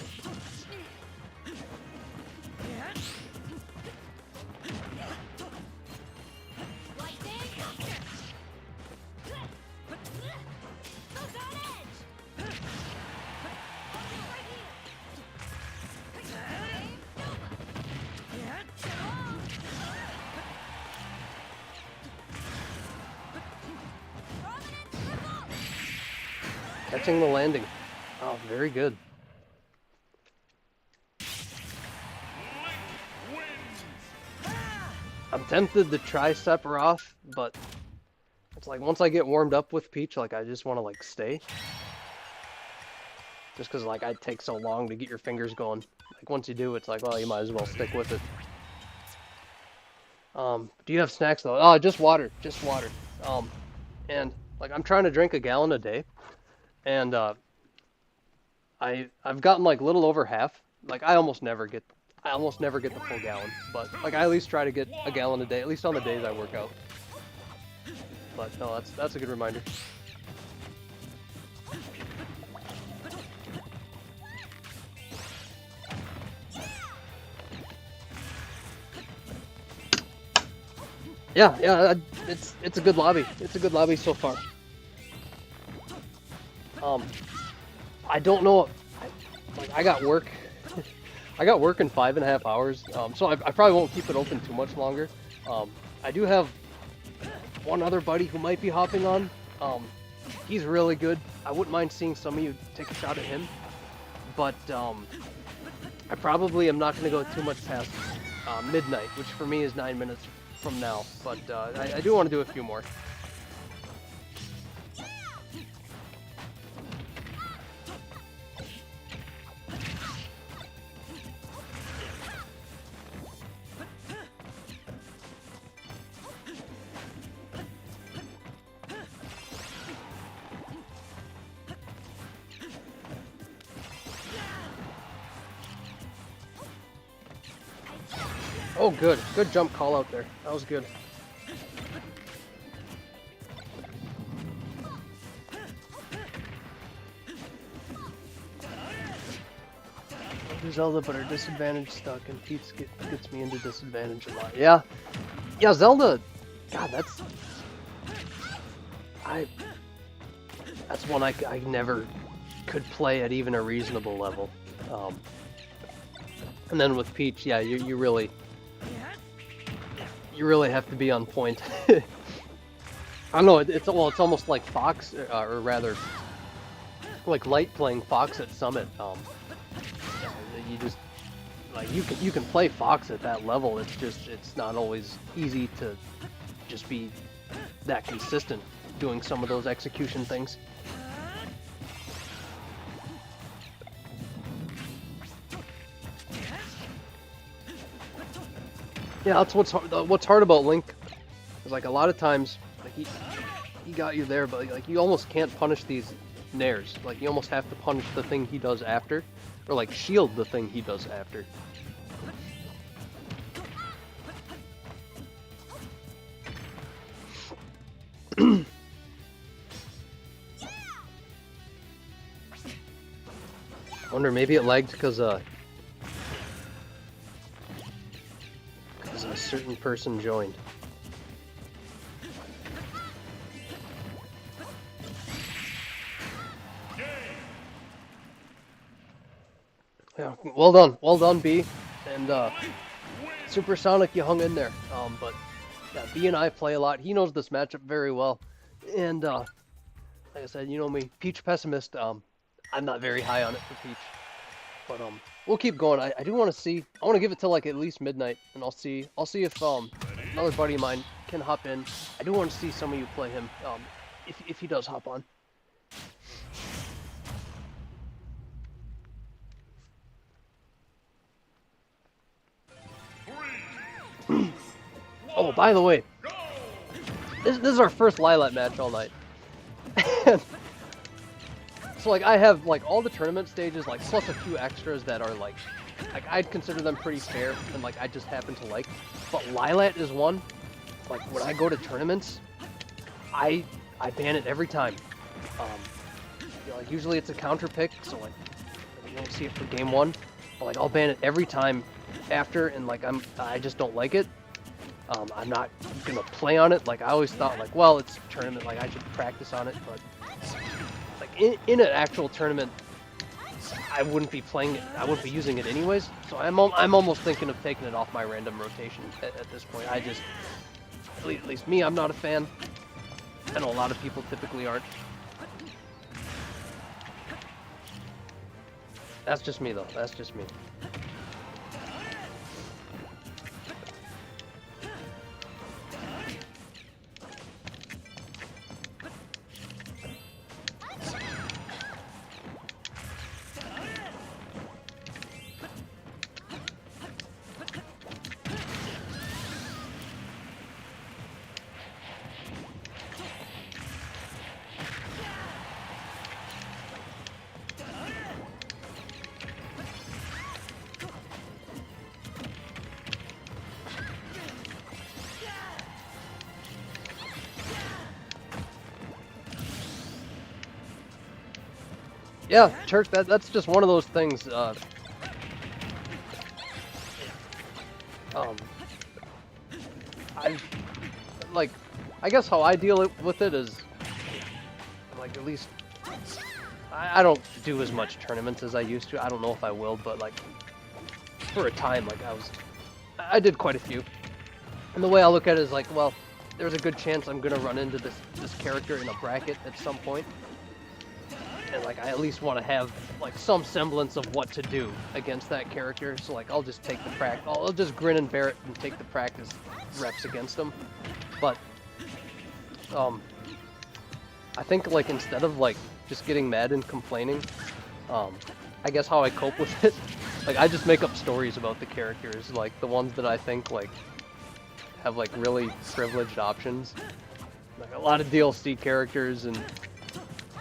Catching the landing. Oh, very good. I'm tempted to try Sephiroth, but it's like once I get warmed up with Peach, like I just want to like stay. Just because like it takes so long to get your fingers going. Like once you do, it's like, well, you might as well stick with it. Do you have snacks though? Oh, just water. And like I'm trying to drink a gallon a day. And I've gotten like little over half. Like I almost never get I almost never get the full gallon, but like I at least try to get a gallon a day, at least on the days I work out. But no, that's a good reminder. Yeah, it's a good lobby. It's a good lobby so far. I don't know. I got work. I got work in 5.5 hours. So I probably won't keep it open too much longer. I do have one other buddy who might be hopping on. He's really good. I wouldn't mind seeing some of you take a shot at him. But I probably am not going to go too much past midnight, which for me is 9 minutes from now. But I do want to do a few more. Oh, good. Good jump call out there. That was good. I do Zelda, but her disadvantage stuck, and Pete's gets me into disadvantage a lot. Yeah. Yeah, Zelda. God, that's one I never could play at even a reasonable level. And then with Peach, yeah, you really have to be on point. I don't know. It's almost like Fox, or rather, like Light playing Fox at Summit. You just like you can play Fox at that level. It's not always easy to just be that consistent doing some of those execution things. Yeah, that's what's hard about Link. Is like a lot of times, like he got you there, but like you almost can't punish these nairs. Like you almost have to punish the thing he does after, or like shield the thing he does after. I wonder, maybe it lagged because a certain person joined. Yeah, well done, B, and Supersonic, you hung in there. But yeah, B and I play a lot. He knows this matchup very well, and like I said, you know me, Peach pessimist. I'm not very high on it for Peach, but we'll keep going. I do want to see. I want to give it till like at least midnight, and I'll see if another buddy of mine can hop in. I do want to see some of you play him, if he does hop on. Oh, by the way, this is our first Lilat match all night. So like I have like all the tournament stages, like plus a few extras that are like I'd consider them pretty fair, and like I just happen to like. But Lilat is one. Like when I go to tournaments, I ban it every time. You know, like usually it's a counter pick, so like you don't see it for game one. But like I'll ban it every time after, and like I just don't like it. I'm not gonna play on it. Like I always thought, like, well, it's a tournament, like I should practice on it. But like in an actual tournament, I wouldn't be playing it. I wouldn't be using it anyways. So I'm almost thinking of taking it off my random rotation at this point. I just, at least me, I'm not a fan. I know a lot of people typically aren't. That's just me though. That's just me. Yeah, Turk, that's just one of those things. Um, I like, I guess how I deal with it is, like, at least I don't do as much tournaments as I used to. I don't know if I will, but like for a time, like I did quite a few. And the way I look at it is like, well, there's a good chance I'm gonna run into this character in a bracket at some point. And like I at least want to have like some semblance of what to do against that character. So like I'll just take the I'll just grin and bear it and take the practice reps against them. But I think like instead of like just getting mad and complaining, I guess how I cope with it, like I just make up stories about the characters, like the ones that I think like have like really privileged options, like a lot of DLC characters, and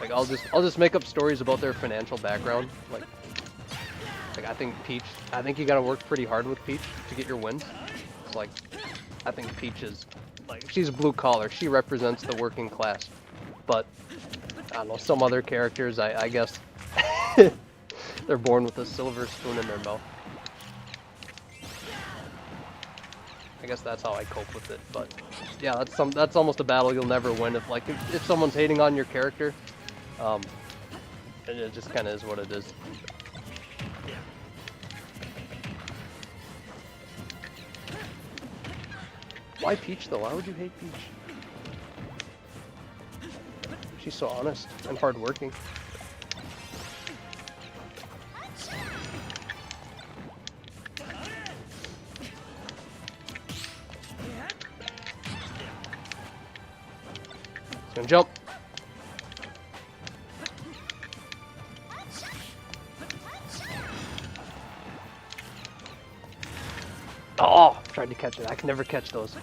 like I'll just make up stories about their financial background. Like I think Peach, I think you gotta work pretty hard with Peach to get your wins. It's like I think Peach is like she's blue collar, she represents the working class, but I don't know, some other characters, I guess they're born with a silver spoon in their mouth. I guess that's how I cope with it, but yeah, that's almost a battle you'll never win if someone's hating on your character. It just kind of is what it is. Why Peach though? Why would you hate Peach? She's so honest and hardworking. He's gonna jump. Oh, tried to catch it. I can never catch those.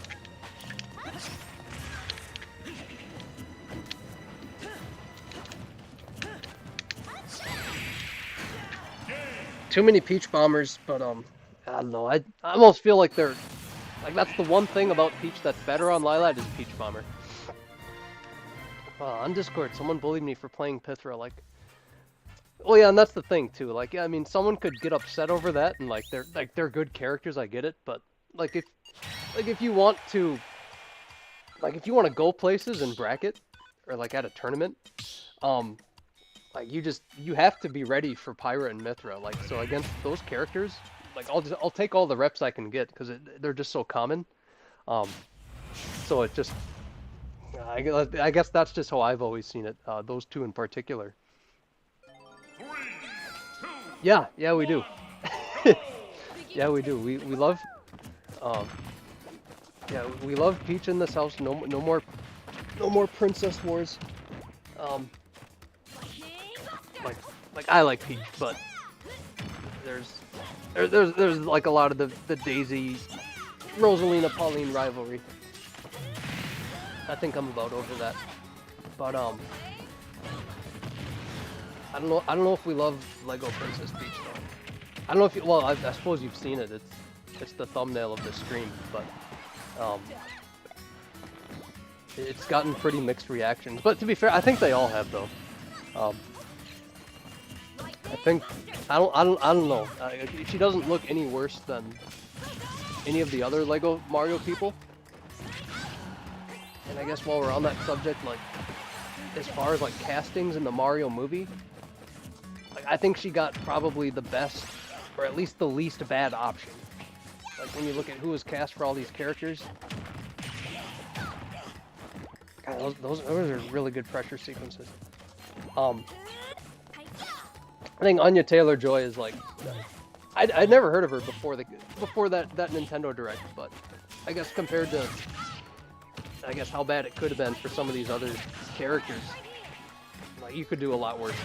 Too many Peach bombers, but I don't know. I almost feel like they're like that's the one thing about Peach that's better on Lilat is Peach Bomber. On Discord, someone bullied me for playing Pithra. Like, oh yeah, and that's the thing too. Like, yeah, I mean, someone could get upset over that, and like they're good characters. I get it, but like if you want to go places in bracket or like at a tournament, like you have to be ready for Pyra and Mithra. Like, so against those characters, like I'll take all the reps I can get because they're just so common. So it just I guess that's just how I've always seen it. Those two in particular. 3, 2, Yeah, we do. Yeah, we do. We love. Yeah, we love Peach in this house. No more Princess Wars. Like I like Peach, but there's like a lot of the Daisy, Rosalina, Pauline rivalry. I think I'm about over that, but I don't know if we love Lego Princess Peach though. I don't know if you, well, I suppose you've seen it. It's the thumbnail of the stream, but it's gotten pretty mixed reactions. But to be fair, I think they all have though. I think I don't know. She doesn't look any worse than any of the other Lego Mario people. And I guess while we're on that subject, like as far as like castings in the Mario movie, like I think she got probably the best, or at least the least bad option. Like when you look at who was cast for all these characters, God, those are really good pressure sequences. I think Anya Taylor-Joy is like, I'd never heard of her before that Nintendo Direct, but I guess compared to, I guess how bad it could have been for some of these other characters, like you could do a lot worse.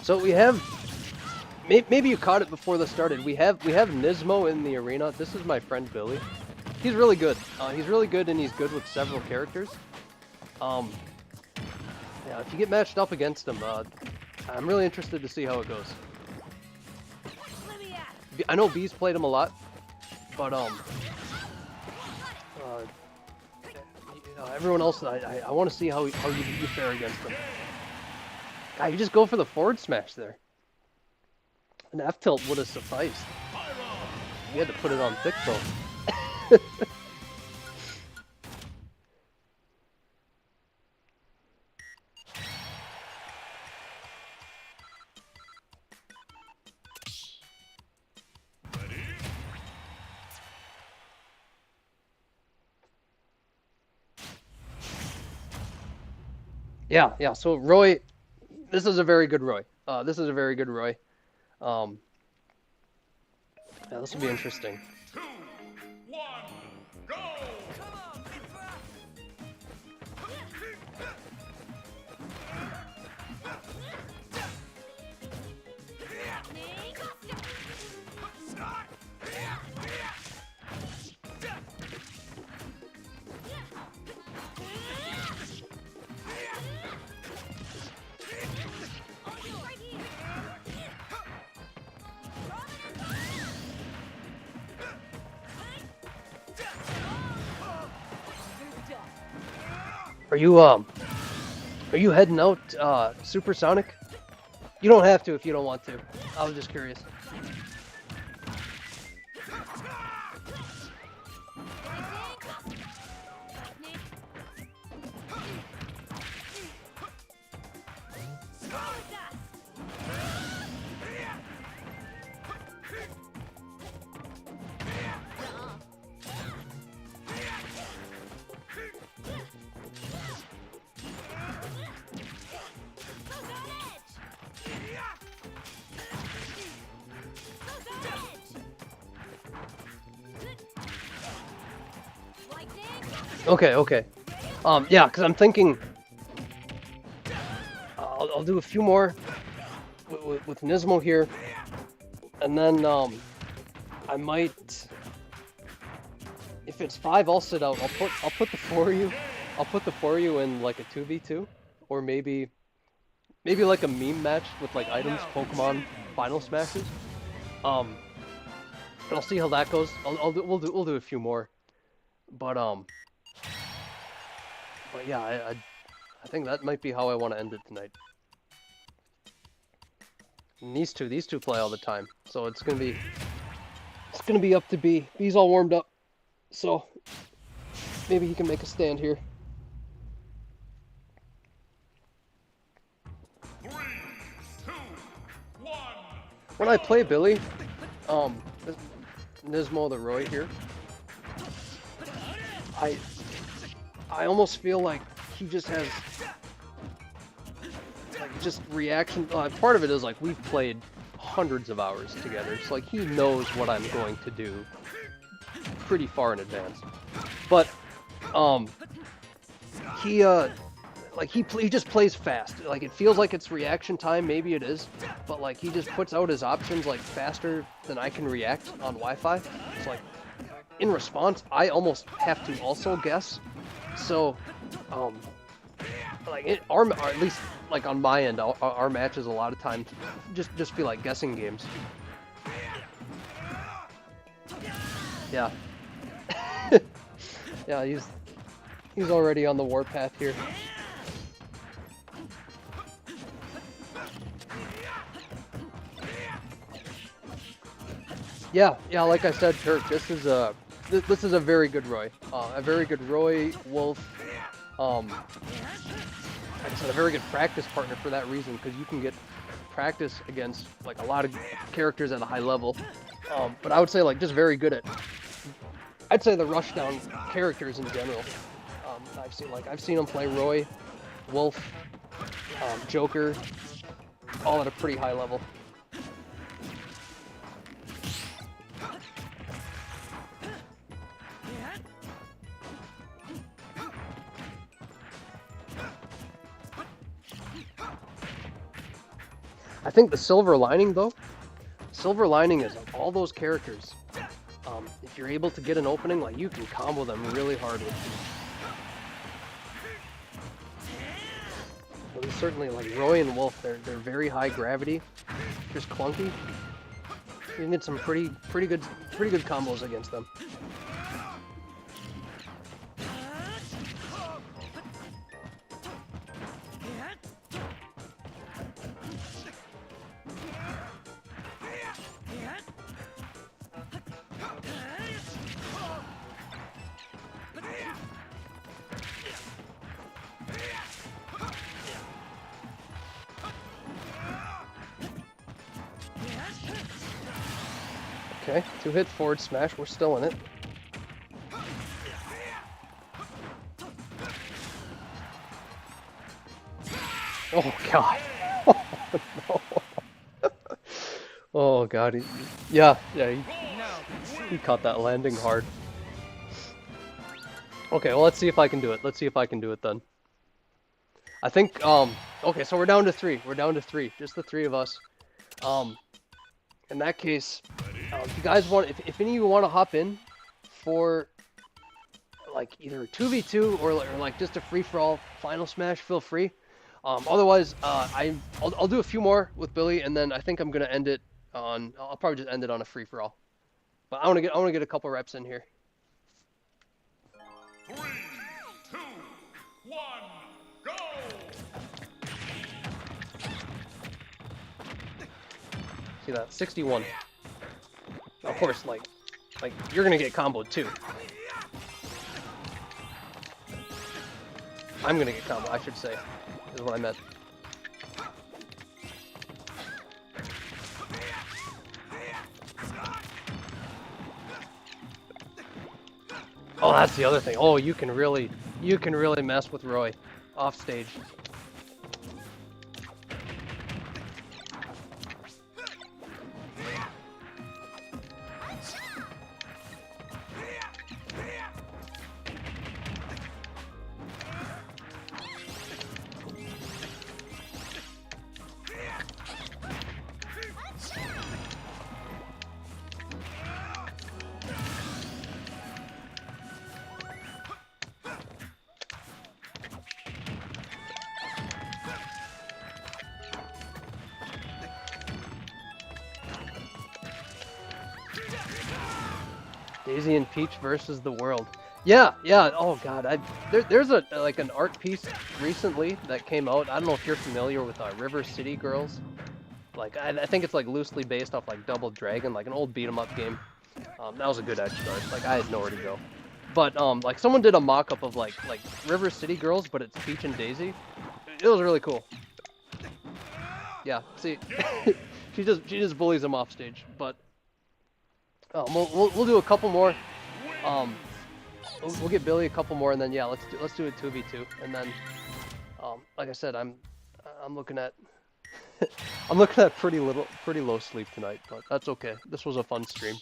So we have, maybe you caught it before this started. We have Nismo in the arena. This is my friend Billy. He's really good. He's really good, and he's good with several characters. Yeah, if you get matched up against him, I'm really interested to see how it goes. I know B's played him a lot, but everyone else, I want to see how you fare against them. God, you just go for the forward smash there. An F tilt would have sufficed. You had to put it on thick though. Yeah. So Roy, this is a very good Roy. This is a very good Roy. Yeah, this will be interesting. 2, 1, go! Are you heading out supersonic? You don't have to if you don't want to. I was just curious. Okay. Yeah, because I'm thinking I'll do a few more with Nismo here, and then I might, if it's 5, I'll sit out. I'll put the 4U in like a 2v2, or maybe like a meme match with like items, Pokemon Final Smashes. And I'll see how that goes. We'll do a few more, but yeah, I think that might be how I want to end it tonight. And these two play all the time, so it's gonna be up to B. B's all warmed up, so maybe he can make a stand here. 3, 2, 1. When I play Billy, Nismo the Roy here, I almost feel like he just has like just reaction. Part of it is like we've played hundreds of hours together, so like he knows what I'm going to do pretty far in advance. But he just plays fast. Like it feels like it's reaction time, maybe it is, but like he just puts out his options like faster than I can react on Wi-Fi. It's like in response, I almost have to also guess. So, like or at least like on my end, our matches a lot of times just feel like guessing games. Yeah. Yeah, he's already on the warpath here. Yeah, like I said, Turk, this is a very good Roy. A very good Roy, Wolf. Like I said, a very good practice partner for that reason, because you can get practice against like a lot of characters at a high level. But I would say like just very good at, I'd say the rushdown characters in general. I've seen him play Roy, Wolf, Joker, all at a pretty high level. I think the silver lining, though, silver lining is of all those characters, if you're able to get an opening, like, you can combo them really hard with Peach. Well, certainly, like, Roy and Wolf, they're very high gravity, just clunky. You can get some pretty good combos against them. Okay, 2-hit forward smash, we're still in it. Oh god. Oh no. Oh god. Yeah, he caught that landing hard. Okay, well let's see if I can do it. Let's see if I can do it then. I think okay, so we're down to 3. We're down to 3. Just the 3 of us. In that case, if you guys want, if any of you want to hop in for like either a 2v2 or like just a free-for-all final smash, feel free. Otherwise, I'll do a few more with Billy, and then I think I'm gonna end it on. I'll probably just end it on a free-for-all. But I want to get a couple reps in here. 3, 2, 1, go! See that? 61. Of course, like you're gonna get comboed too. I'm gonna get comboed, I should say, is what I meant. Oh, that's the other thing. Oh, you can really mess with Roy off stage. Daisy and Peach versus the world. Yeah. Oh god, there's like an art piece recently that came out. I don't know if you're familiar with River City Girls. Like I think it's like loosely based off like Double Dragon, like an old beat 'em up game. That was a good edge start. Like I had nowhere to go. But like someone did a mock-up of like River City Girls, but it's Peach and Daisy. It was really cool. Yeah, see, she just bullies them off stage, but. We'll do a couple more. We'll get Billy a couple more, and then yeah, let's do a 2v2, and then like I said, I'm looking at I'm looking at pretty low sleep tonight, but that's okay. This was a fun stream.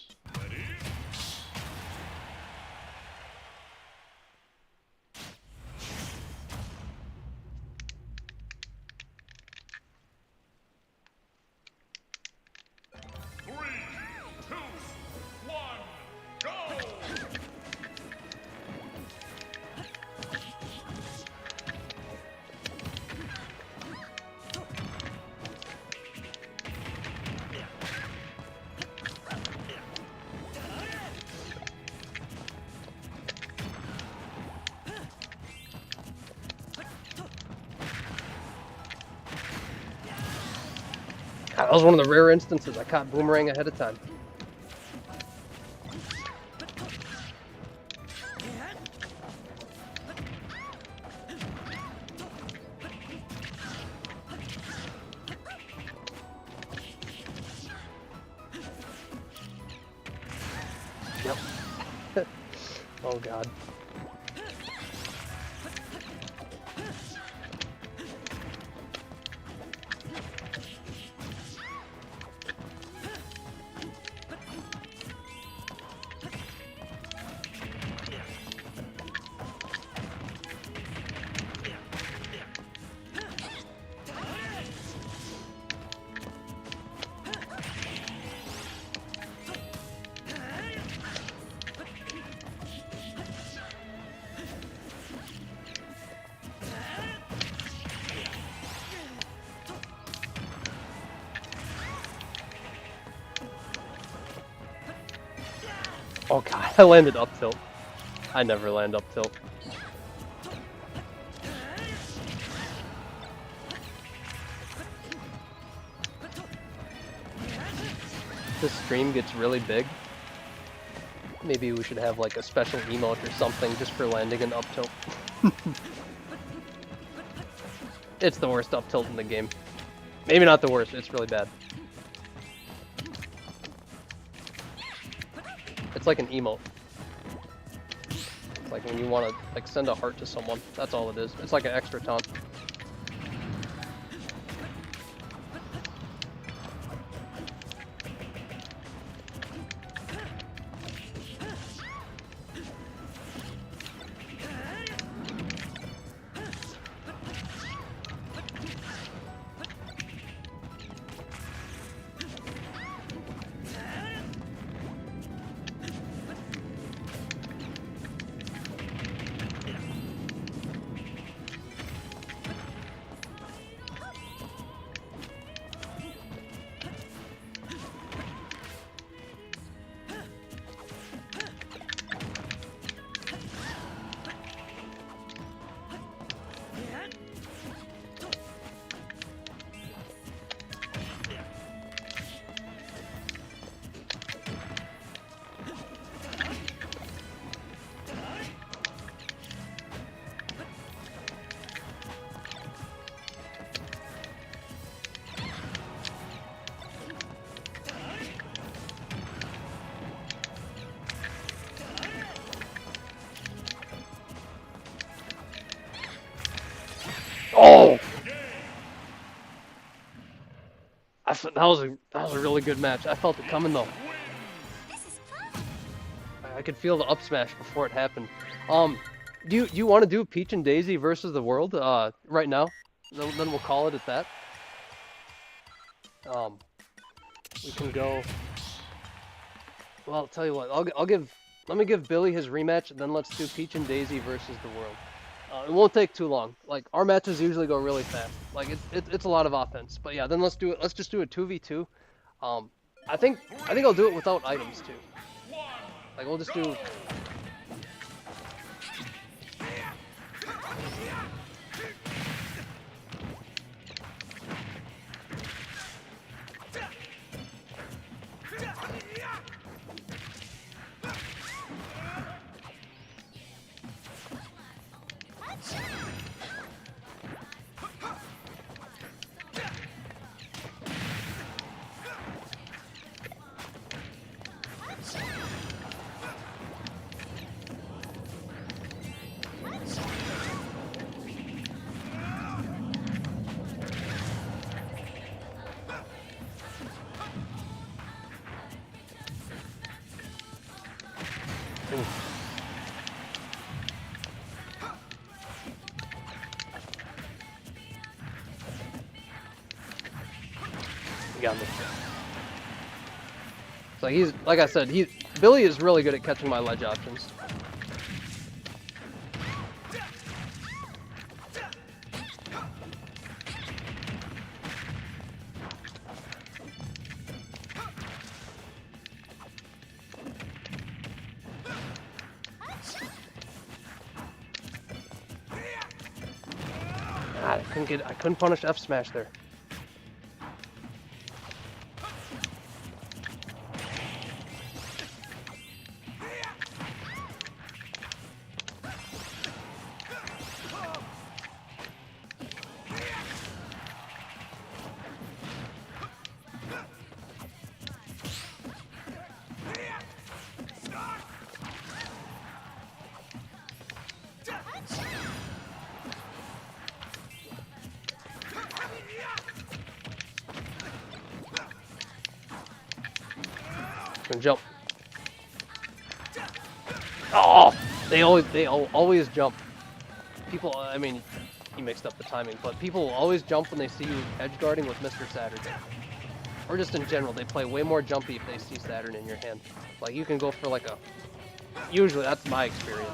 That was one of the rare instances I caught Boomerang ahead of time. Yep. Oh god. Oh god, I landed up tilt. I never land up tilt. This stream gets really big. Maybe we should have like a special emote or something just for landing an up tilt. It's the worst up tilt in the game. Maybe not the worst, it's really bad. It's like an emote. It's like when you want to like send a heart to someone. That's all it is. It's like an extra taunt. Oh! That was a really good match. I felt it coming though. This is fun. I could feel the up smash before it happened. Do you want to do Peach and Daisy versus the world right now? Then we'll call it at that. We can go. Well, I'll tell you what. Let me give Billy his rematch, and then let's do Peach and Daisy versus the world. It won't take too long. Like our matches usually go really fast. Like it's a lot of offense. But yeah, then let's do it. Let's just do a 2v2. I think I'll do it without items too. Like we'll just do. Got me. So he's, like I said, Billy is really good at catching my ledge options. God, I couldn't punish F smash there. Jump. Oh, they always jump. People, I mean, he mixed up the timing, but people always jump when they see you edge guarding with Mr. Saturn. Or just in general, they play way more jumpy if they see Saturn in your hand. Like you can go for like a, usually that's my experience.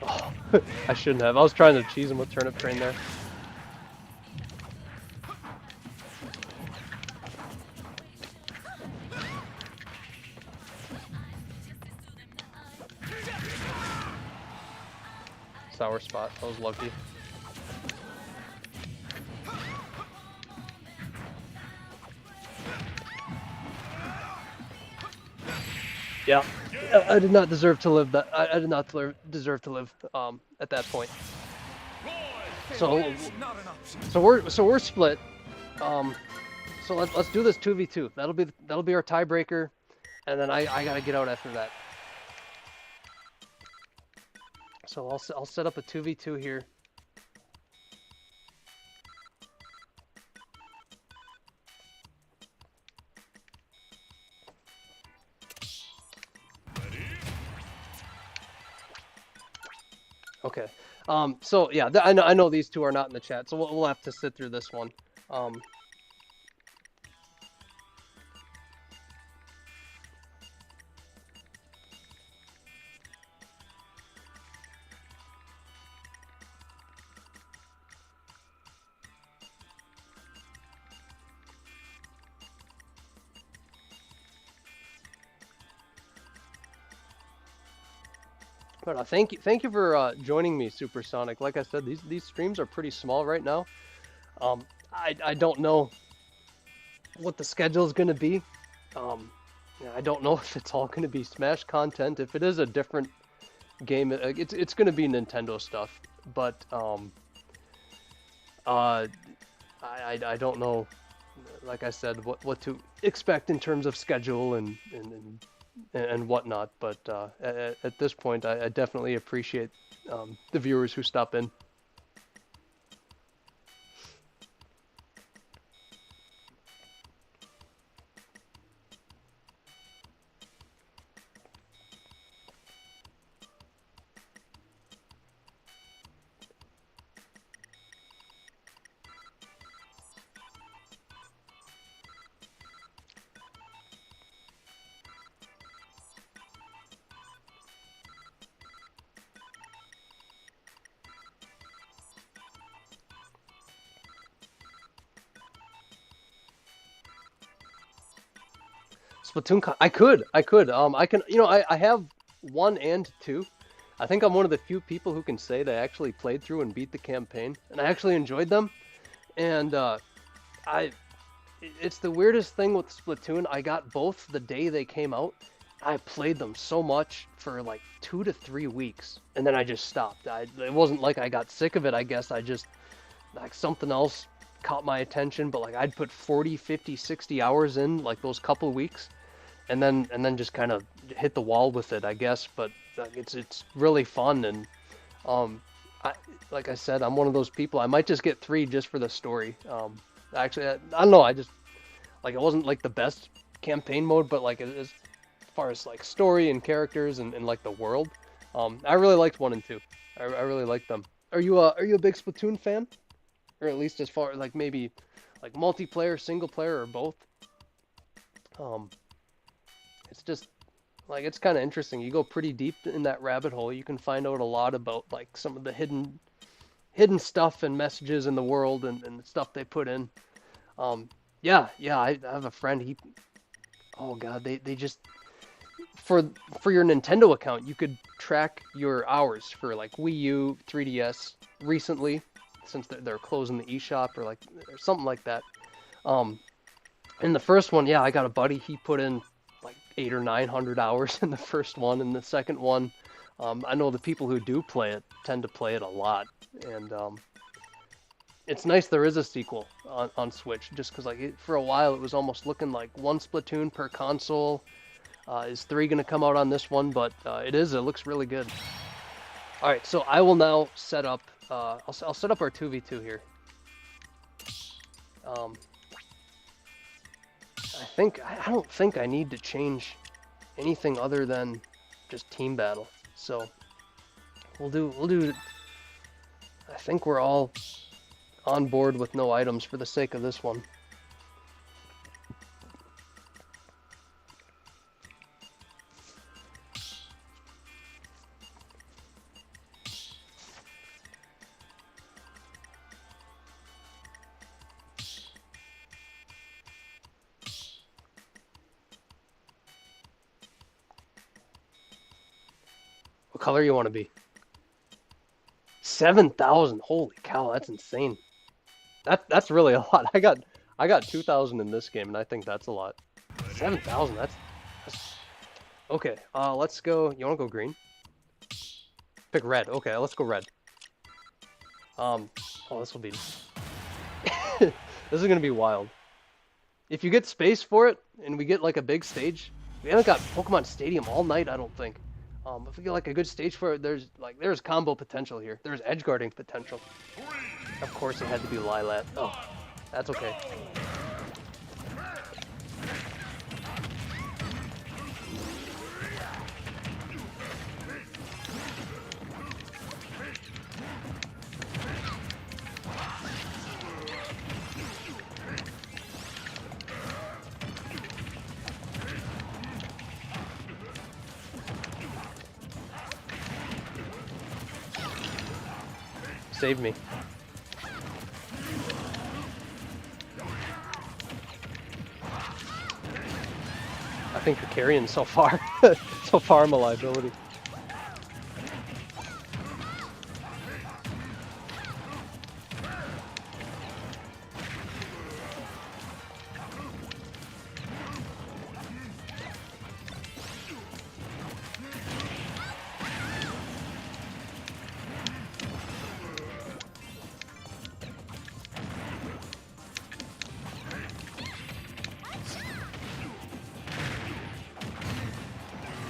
Oh, I shouldn't have. I was trying to cheese him with turnip train there. Sour spot. I was lucky. Yeah, I did not deserve to live that. I did not deserve to live at that point. So we're split. So let's do this 2v2. That'll be our tiebreaker, and then I gotta get out after that. So I'll set up a 2v2 here. Okay. So yeah, I know these two are not in the chat, so we'll have to sit through this one. But thank you for joining me, Supersonic. Like I said, these streams are pretty small right now. I don't know what the schedule is going to be. I don't know if it's all going to be Smash content. If it is a different game, it's going to be Nintendo stuff. But I don't know. Like I said, what to expect in terms of schedule and whatnot, but at this point, I definitely appreciate the viewers who stop in. Splatoon, I could. I can, I have 1 and 2. I think I'm one of the few people who can say they actually played through and beat the campaign, and I actually enjoyed them. And it's the weirdest thing with Splatoon. I got both the day they came out. I played them so much for like 2 to 3 weeks, and then I just stopped. It wasn't like I got sick of it. I guess I just, like, something else caught my attention, but like I'd put 40, 50, 60 hours in like those couple weeks. And then just kind of hit the wall with it, I guess. But it's really fun, and like I said, I'm one of those people. I might just get 3 just for the story. Actually, I don't know. I just, like, it wasn't like the best campaign mode, but like as far as like story and characters and like the world, I really liked 1 and 2. I really liked them. Are you a big Splatoon fan, or at least as far like maybe like multiplayer, single player, or both? It's just, like, it's kind of interesting. You go pretty deep in that rabbit hole. You can find out a lot about, like, some of the hidden stuff and messages in the world and stuff they put in. Yeah, I have a friend, oh god, they just, for your Nintendo account, you could track your hours for, like, Wii U, 3DS, recently, since they're closing the eShop or something like that. In the first one, yeah, I got a buddy, he put in like 800 or 900 hours in the first one, and the second one, I know the people who do play it tend to play it a lot, and it's nice there is a sequel on Switch, just because like for a while it was almost looking like 1 Splatoon per console. Is 3 going to come out on this one? But it looks really good. All right, so I will now set up. I'll set up our 2v2 here. I don't think I need to change anything other than just team battle. So we'll do. I think we're all on board with no items for the sake of this one. What color you want to be? 7,000. Holy cow, that's insane. That's really a lot. I got 2,000 in this game, and I think that's a lot. 7,000. That's okay. Let's go. You want to go green? Pick red. Okay, let's go red. Oh, this will be. This is gonna be wild. If you get space for it, and we get like a big stage, we haven't got Pokemon Stadium all night, I don't think. If we get like a good stage for it, there's combo potential here. There's edge guarding potential. Of course, it had to be Lilat. Oh, that's okay. Save me. I think you're carrying so far. So far, I'm a liability.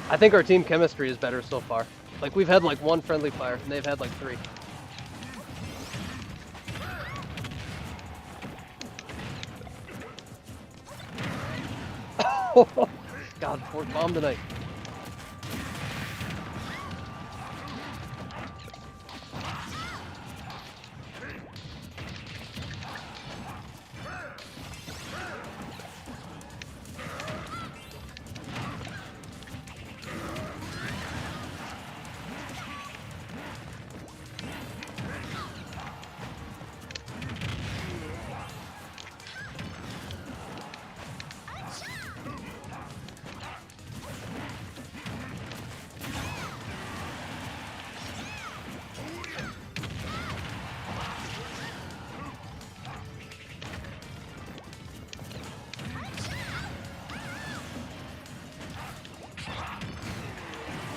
I think our team chemistry is better so far. Like, we've had like one friendly fire, and they've had like 3. God, 4th bomb tonight.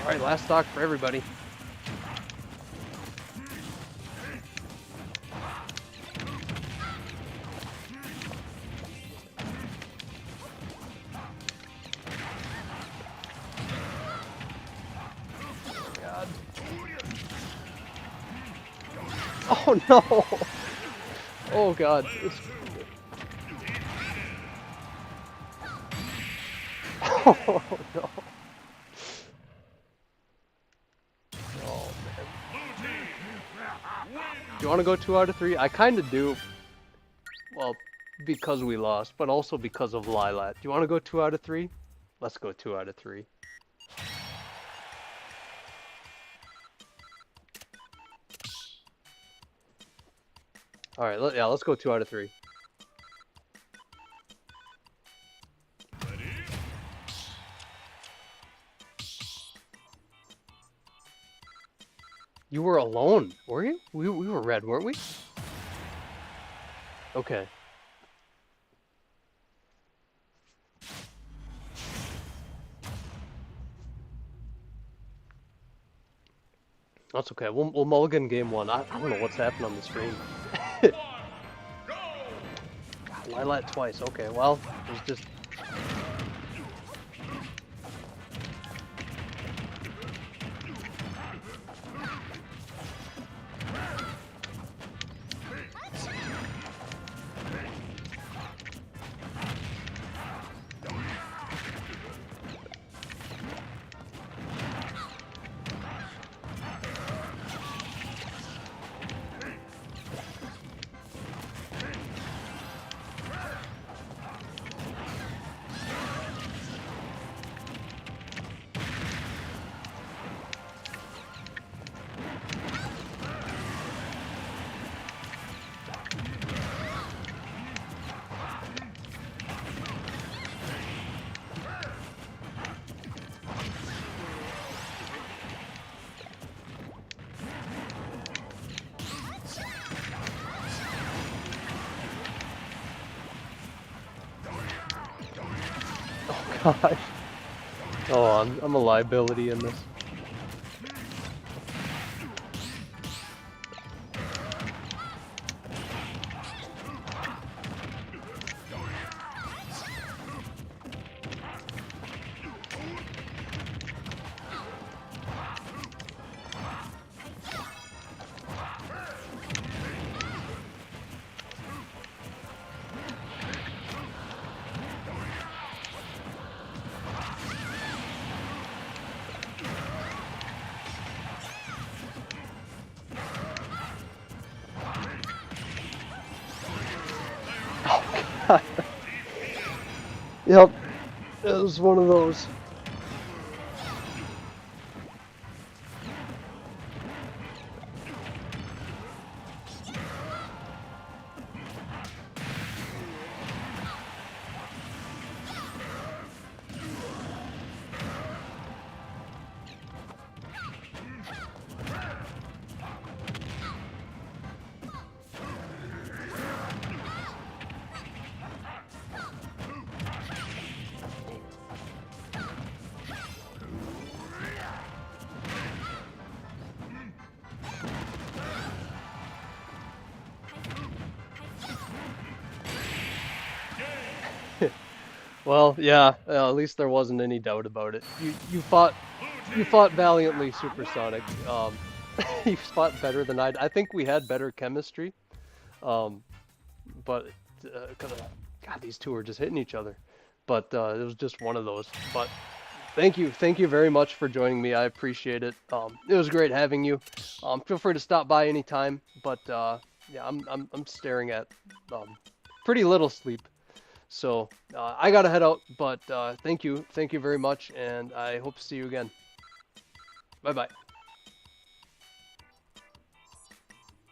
Alright, last stock for everybody. God. Oh no! Oh god. Oh no. Do you want to go 2 out of 3? I kind of do. Well, because we lost, but also because of Lilat. Do you want to go 2 out of 3? Let's go 2 out of 3. Alright, yeah, let's go 2 out of 3. You were alone, were you? We were red, weren't we? Okay. That's okay. We'll mulligan game 1. I don't know what's happened on the screen. God, Lilat twice. Okay, well, there's just... gosh. Oh, I'm a liability in this. Yep, it was one of those. Well, yeah, at least there wasn't any doubt about it. You fought valiantly, Supersonic. You fought better than I. I think we had better chemistry. Um, but God, these two are just hitting each other. But it was just one of those. But thank you very much for joining me. I appreciate it. It was great having you. Feel free to stop by anytime. But yeah, I'm staring at pretty little sleep. So I gotta head out. But thank you very much, and I hope to see you again. Bye bye.